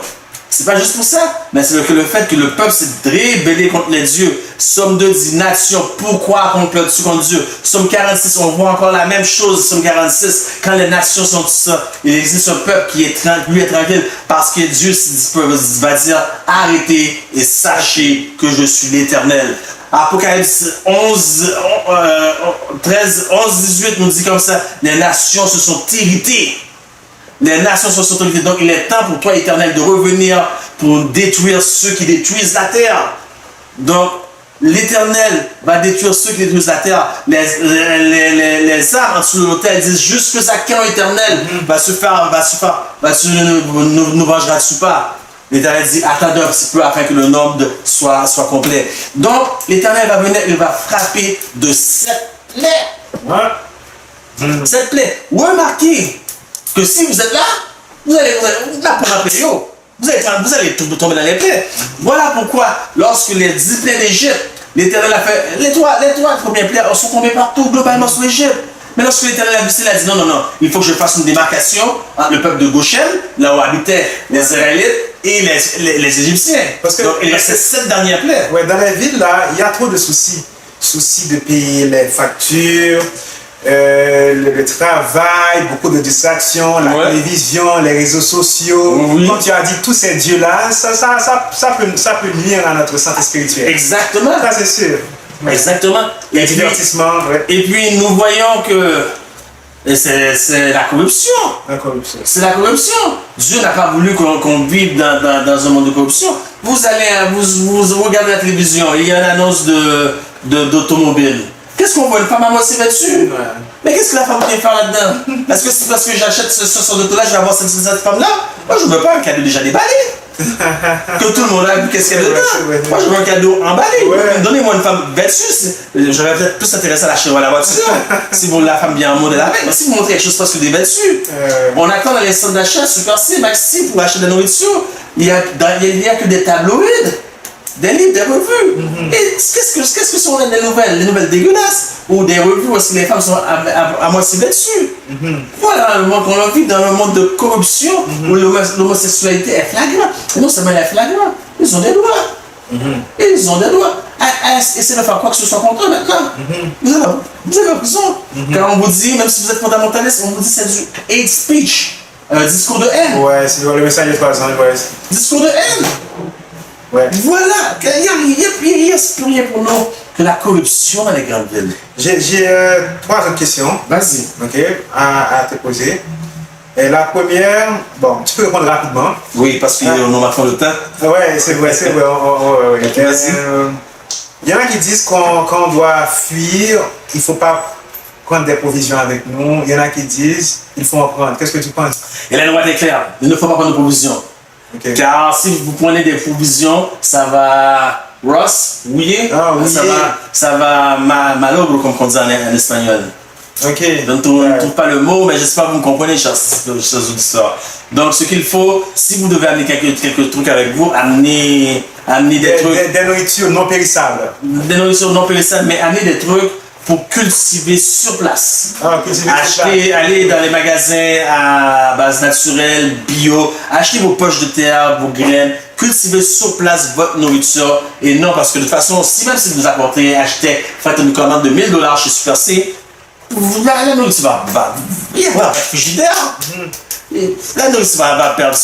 C'est pas juste pour ça, mais c'est le fait que le peuple s'est rébellé contre les dieux. Somme 2 dit nation, pourquoi complot-tu contre Dieu? Somme 46, on voit encore la même chose. Somme 46, quand les nations sont tout ça, il existe un peuple qui est tranquille parce que Dieu va dire arrêtez et sachez que je suis l'Éternel. Apocalypse 13-18 nous dit comme ça, les nations se sont irritées. Les nations se sont irritées. Donc il est temps pour toi, Éternel, de revenir pour détruire ceux qui détruisent la terre. Donc l'Éternel va détruire ceux qui détruisent la terre. Les âmes en dessous de l'autel disent jusque ça quand l'Éternel nous vengera-tu pas? L'Éternel dit, attendez un petit peu afin que le nombre soit complet. Donc, l'Éternel va venir, il va frapper de 7 plaies. Ouais. 7 plaies. Remarquez que si vous êtes là, vous allez là pour rappeler, vous allez tomber dans les plaies. Voilà pourquoi, lorsque les 10 plaies d'Égypte, l'Éternel a fait, les trois premières plaies sont tombées partout, globalement sur l'Égypte. Mais lorsque l'Éternel a vu ça, il a dit non, il faut que je fasse une démarcation entre le peuple de Goshen, là où habitaient les Israélites, et les Égyptiens. Parce que, donc il restait 7 dernières plaies. Ouais, dans la ville, là, il y a trop de soucis. Soucis de payer les factures, le travail, beaucoup de distractions, la télévision, les réseaux sociaux. Oui. Comme tu as dit, tous ces dieux-là, ça peut nuire à notre santé spirituelle. Exactement. Ça, c'est sûr. Ouais. Exactement. Les divertissements, ouais. Et puis nous voyons que c'est la corruption. La corruption. C'est la corruption. Dieu n'a pas voulu qu'on vive dans un monde de corruption. Vous regardez la télévision, il y a une annonce d'automobile. Qu'est-ce qu'on voit? Une femme à moitié vêtue? Ouais. Mais qu'est-ce que la femme vient faire là-dedans? Est-ce que c'est parce que j'achète ce sort d'auto-là, je vais avoir cette femme-là? Moi, je ne veux pas un cadeau déjà déballé. Que tout le monde a vu qu'est-ce qu'il y a dedans. Moi, je veux un cadeau emballé. Ouais. Donnez-moi une femme vêtue. J'aurais peut-être plus intéressé à l'acheter à la voiture. Si vous la femme bien en modèle avec. Mais si vous montrez quelque chose parce que des vêtus. On attend dans les centres d'achat, Super C, Maxi, pour acheter de la nourriture. Il n'y a que des tabloïds, des livres, des revues. Et qu'est-ce que sont les nouvelles? Les nouvelles dégueulasses. Ou des revues où les femmes sont à moitié vêtues. Voilà le monde qu'on vit dans un monde de corruption où l'homosexualité est flagrante. Et non seulement elle est flagrante, ils ont des doigts. Ils ont des doigts. Essayez de faire quoi que ce soit contre eux maintenant. Vous avez raison. Quand on vous dit, même si vous êtes fondamentaliste, on vous dit c'est du hate speech. Un discours de haine. Ouais, c'est le message de 3 ans. Ouais. Discours de haine. Ouais. Voilà, il n'y a plus rien pour nous que la corruption dans les grandes villes. J'ai 3 autres questions. Vas-y. Ok, à te poser. Et la première, bon, tu peux répondre rapidement. Oui, parce qu'on a fait le temps. Ouais, c'est vrai. Okay, vas-y. Il y en a qui disent qu'on doit fuir, il ne faut pas prendre des provisions avec nous. Il y en a qui disent il faut en prendre. Qu'est-ce que tu penses? Et la loi est claire, il ne faut pas prendre de provisions. Okay. Car si vous prenez des provisions, ça va mouiller, ça va malogro, comme on dit en espagnol. Ok. Je ne trouve pas le mot, mais j'espère que vous me comprenez, chers auditeurs. Donc, ce qu'il faut, si vous devez amener quelques trucs avec vous, amenez des trucs. Des nourritures non périssables. Des nourritures non périssables, mais amenez des trucs pour cultiver sur place. Allez dans les magasins à base naturelle, bio, achetez vos poches de terre, vos graines, cultivez sur place votre nourriture. Et non, parce que de toute façon, même si vous apportez, faites une commande de 1000 $ chez Super C, la nourriture va il y avoir un frigidaire. La nourriture va perdre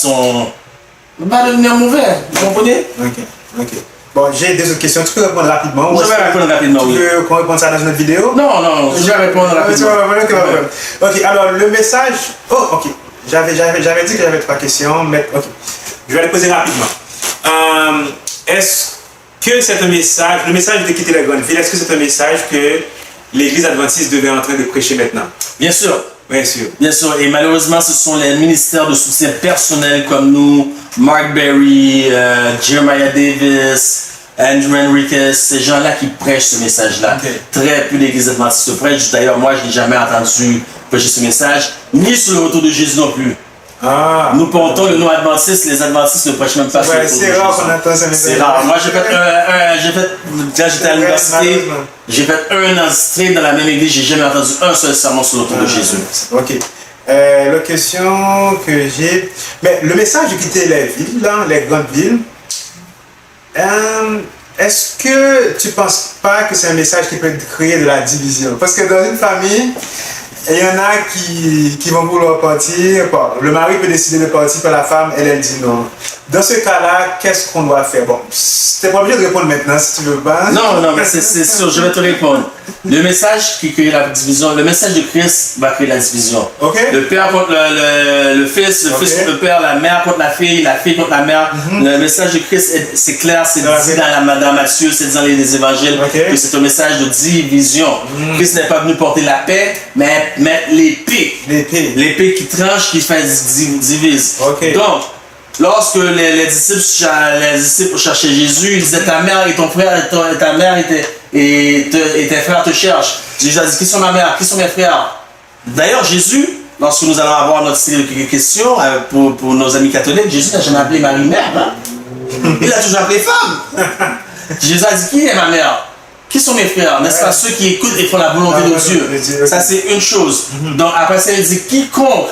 va devenir mauvais. Vous comprenez? Ok. Bon, j'ai 2 autres questions. Tu peux répondre rapidement? Je vais répondre rapidement, oui. Tu veux qu'on réponde ça dans une autre vidéo? Non, je vais répondre rapidement. Ok, alors le message... Oh, ok. J'avais dit que j'avais 3 questions, mais ok. Je vais les poser rapidement. Est-ce que c'est un message, le message de quitter la grande ville, est-ce que c'est un message que l'Église adventiste devait en train de prêcher maintenant? Bien sûr. Bien sûr. Bien sûr, et malheureusement, ce sont les ministères de soutien personnel comme nous, Mark Berry, Jeremiah Davis, Andrew Enriquez, ces gens-là qui prêchent ce message-là. Okay. Très peu d'églises adventistes prêchent. D'ailleurs, moi, je n'ai jamais entendu prêcher ce message, ni sur le retour de Jésus non plus. Nous portons le nom adventiste, les adventistes ne prêchent même pas sur le retour de Jésus. C'est rare qu'on entend ça. C'est rare. Moi, quand j'étais à l'université, j'ai fait 1 an straight dans la même église, j'ai jamais entendu un seul sermon sur le retour de Jésus. Ok. La question que j'ai... Mais le message de quitter les villes, là, les grandes villes, est-ce que tu ne penses pas que c'est un message qui peut créer de la division? Parce que dans une famille, il y en a qui vont vouloir partir. Bon, le mari peut décider de partir, mais la femme, elle dit non. Dans ce cas-là, qu'est-ce qu'on doit faire? Bon, tu n'es pas obligé de répondre maintenant si tu veux pas. Non, mais c'est sûr, je vais te répondre. Le message qui crée la division, le message de Christ va créer la division. Okay. Le père contre le fils, le fils contre le père, la mère contre la fille contre la mère. Le message de Christ, c'est clair, c'est dit dans Matthieu, c'est dit dans les évangiles, que c'est un message de division. Christ n'est pas venu porter la paix, mais l'épée. L'épée qui tranche, qui fait divise. Okay. Donc, Lorsque les disciples cherchaient Jésus, ils disaient ta mère et ton frère, ta mère et tes frères te cherchent. Jésus a dit qui sont ma mère, qui sont mes frères. D'ailleurs, Jésus, lorsque nous allons avoir notre série de questions pour nos amis catholiques, Jésus n'a jamais appelé Marie mère. Hein? Il a toujours appelé femme. Jésus a dit qui est ma mère? Qui sont mes frères? N'est-ce pas ceux qui écoutent et font la volonté de Dieu? Ça, c'est une chose. Donc, après ça, il dit quiconque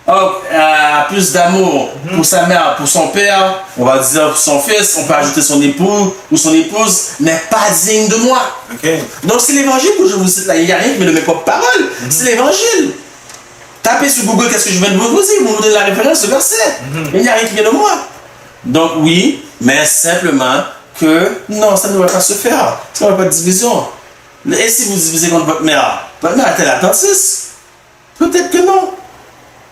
a plus d'amour pour sa mère, pour son père, on va dire pour son fils, on peut ajouter son époux ou son épouse, n'est pas digne de moi. Okay. Donc, c'est l'évangile que je vous cite là. Il n'y a rien qui met de mes propres paroles. C'est l'évangile. Tapez sur Google qu'est-ce que je viens de vous dire, vous me donnez la référence au verset. Il n'y a rien qui vient de moi. Donc, oui, mais simplement que non, ça ne devrait pas se faire. Ça ne devrait pas de division. Et si vous divisez contre votre mère est-elle attentiste? Peut-être que non.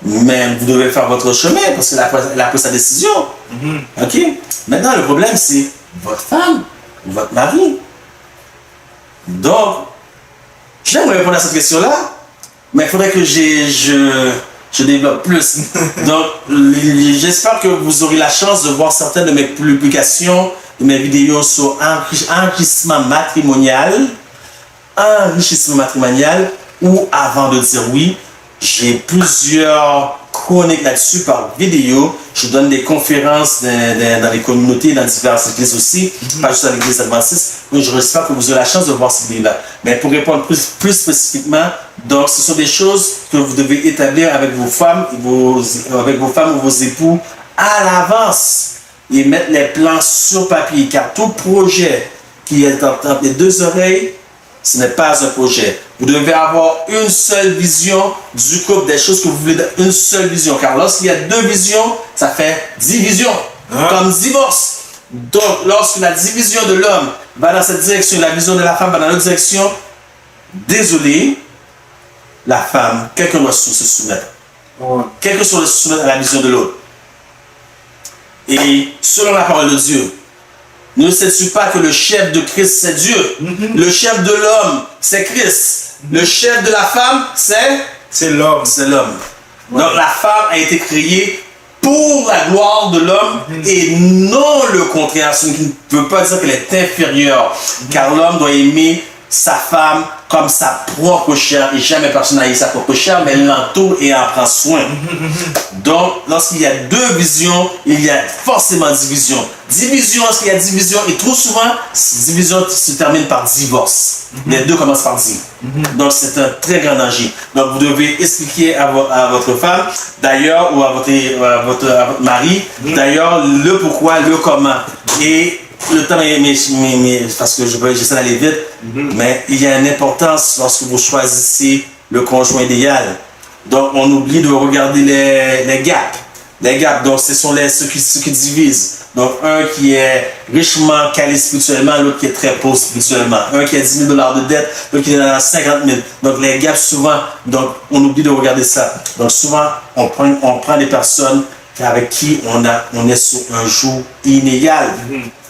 Mais vous devez faire votre chemin parce qu'elle a pris sa décision. Ok? Maintenant, le problème, c'est votre femme ou votre mari. Donc, j'aimerais répondre à cette question-là, mais il faudrait que je développe plus. Donc, j'espère que vous aurez la chance de voir certaines de mes publications, de mes vidéos sur enrichissement matrimonial. Enrichissement matrimonial, ou avant de dire oui, j'ai plusieurs chroniques là-dessus par vidéo. Je donne des conférences dans les communautés, dans diverses églises aussi, pas juste à l'église adventiste. Donc, j'espère que vous aurez la chance de voir ces vidéos-là. Mais pour répondre plus spécifiquement, donc, ce sont des choses que vous devez établir avec vos femmes, ou vos époux à l'avance et mettre les plans sur papier. Car tout projet qui est entre les deux oreilles, ce n'est pas un projet. Vous devez avoir une seule vision du couple, des choses que vous voulez, une seule vision. Car lorsqu'il y a deux visions, ça fait division, comme divorce. Donc, lorsque la division de l'homme va dans cette direction, la vision de la femme va dans l'autre direction, désolé, la femme, quelqu'un doit se soumettre. Quelqu'un doit se soumettre à la vision de l'autre. Et selon la parole de Dieu, ne sais-tu pas que le chef de Christ, c'est Dieu? Le chef de l'homme, c'est Christ. Le chef de la femme, c'est l'homme. C'est l'homme. Donc la femme a été créée pour la gloire de l'homme et non le contraire. Ce qui ne veut pas dire qu'elle est inférieure. Car l'homme doit aimer sa femme comme sa propre chair, et jamais personne n'a eu sa propre chair, mais elle l'entoure et en prend soin. Donc, lorsqu'il y a deux visions, il y a forcément division. Division, lorsqu'il y a division, et trop souvent, division se termine par divorce. Les deux commencent par dire. Donc, c'est un très grand danger. Donc, vous devez expliquer à votre femme, d'ailleurs, ou à votre mari, d'ailleurs, le pourquoi, le comment. Et le temps parce que j'essaie d'aller vite, mais il y a une importance lorsque vous choisissez le conjoint idéal. Donc, on oublie de regarder les gaps. Les gaps, donc, ce sont ceux qui divisent. Donc, un qui est richement calé spirituellement, l'autre qui est très pauvre spirituellement. Un qui a 10 000 $ de dette, l'autre qui est dans 50 000. Donc, les gaps, souvent, donc, on oublie de regarder ça. Donc, souvent, on prend des personnes avec qui on est sur un jour inégal.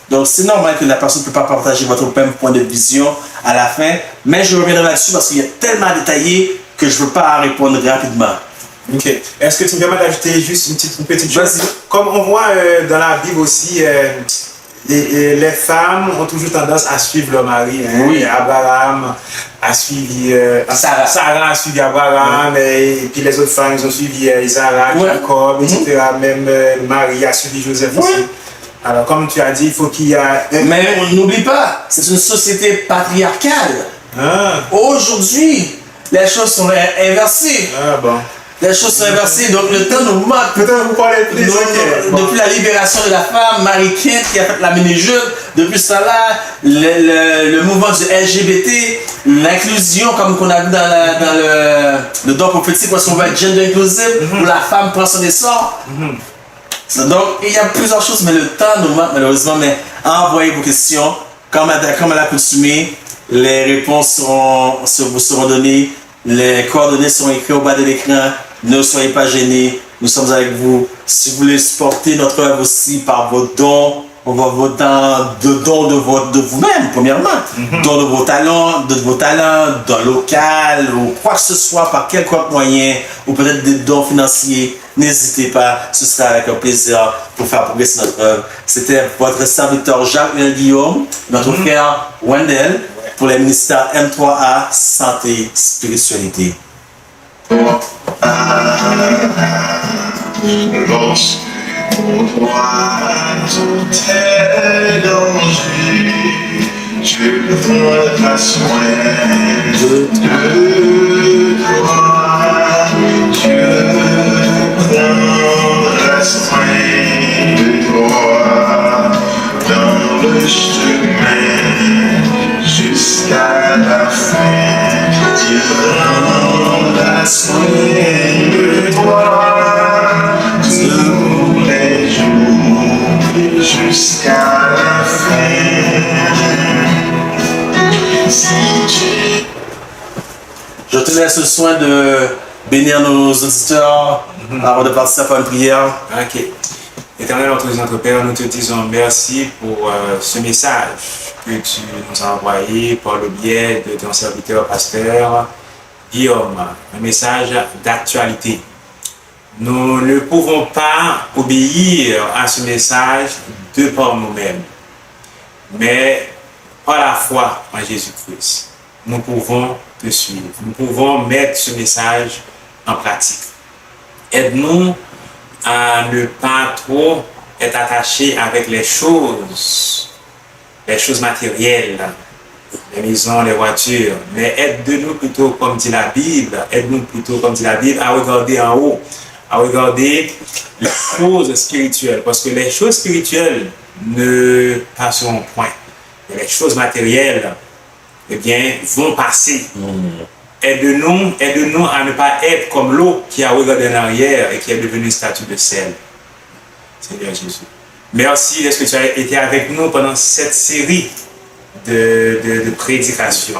Donc, c'est normal que la personne ne peut pas partager votre même point de vision à la fin. Mais je reviendrai là-dessus parce qu'il y a tellement détaillé que je ne veux pas répondre rapidement. Ok. Est-ce que tu me permets d'ajouter juste une petite chose? Comme on voit dans la Bible aussi, les femmes ont toujours tendance à suivre leur mari. Hein? Oui. Abraham a suivi Sarah a suivi Abraham, et puis les autres femmes ils ont suivi Isaac, Jacob, etc. Même Marie a suivi Joseph aussi. Alors, comme tu as dit, il faut qu'il y a... Mais on n'oublie pas, c'est une société patriarcale. Aujourd'hui, les choses sont inversées. Les choses sont inversées, donc le temps nous manque. Peut-être vous parlez plus. Depuis la libération de la femme, Marie Kent qui a fait la mini-jupe, depuis cela, le mouvement du LGBT, l'inclusion, comme qu'on a vu dans le don prophétique, où on va être gender inclusive, où la femme prend son essor. Donc, il y a plusieurs choses, mais le temps nous manque malheureusement. Mais envoyez vos questions. Comme à l'accoutumée, les réponses vous seront données. Les coordonnées seront écrites au bas de l'écran. Ne soyez pas gênés. Nous sommes avec vous. Si vous voulez supporter notre œuvre aussi par vos dons, vos dons de vous-même, premièrement. Dons de vos talents, dons local, ou quoi que ce soit, par quelconque moyen, ou peut-être des dons financiers. n'hésitez pas, ce sera avec un plaisir pour faire progresser notre œuvre. C'était votre serviteur Jacques Guillaume, notre frère Wendell, pour les ministères M3A, Santé, Spiritualité. Lorsque pour toi tout est danger, tu prendras soin de toi. Dieu prendra soin de toi dans le chemin jusqu'à la fin. Dieu prendra soin de toi tous les jours jusqu'à la fin. Si tu... Je te laisse le soin de bénir nos auditeurs avant de partir à une prière. Ok. Éternel, notre Père, nous te disons merci pour ce message que tu nous as envoyé par le biais de ton serviteur pasteur Guillaume. Un message d'actualité. Nous ne pouvons pas obéir à ce message de par nous-mêmes, mais par la foi en Jésus-Christ, nous pouvons te suivre. Nous pouvons mettre ce message en pratique. Aide-nous à ne pas trop être attachés avec les choses matérielles, les maisons, les voitures, mais aide-nous plutôt, comme dit la Bible, à regarder en haut, à regarder les choses spirituelles, parce que les choses spirituelles ne passeront point. Et les choses matérielles, eh bien, vont passer. Aide-nous à ne pas être comme l'eau qui a regardé en arrière et qui est devenue une statue de sel. Seigneur Jésus. Merci parce que tu as été avec nous pendant cette série de prédications.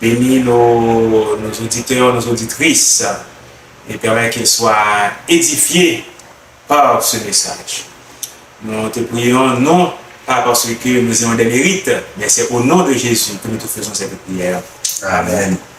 Bénis nos auditeurs, nos auditrices et permets qu'ils soient édifiés par ce message. Nous te prions non pas parce que nous ayons des mérites, mais c'est au nom de Jésus que nous te faisons cette prière. Amen.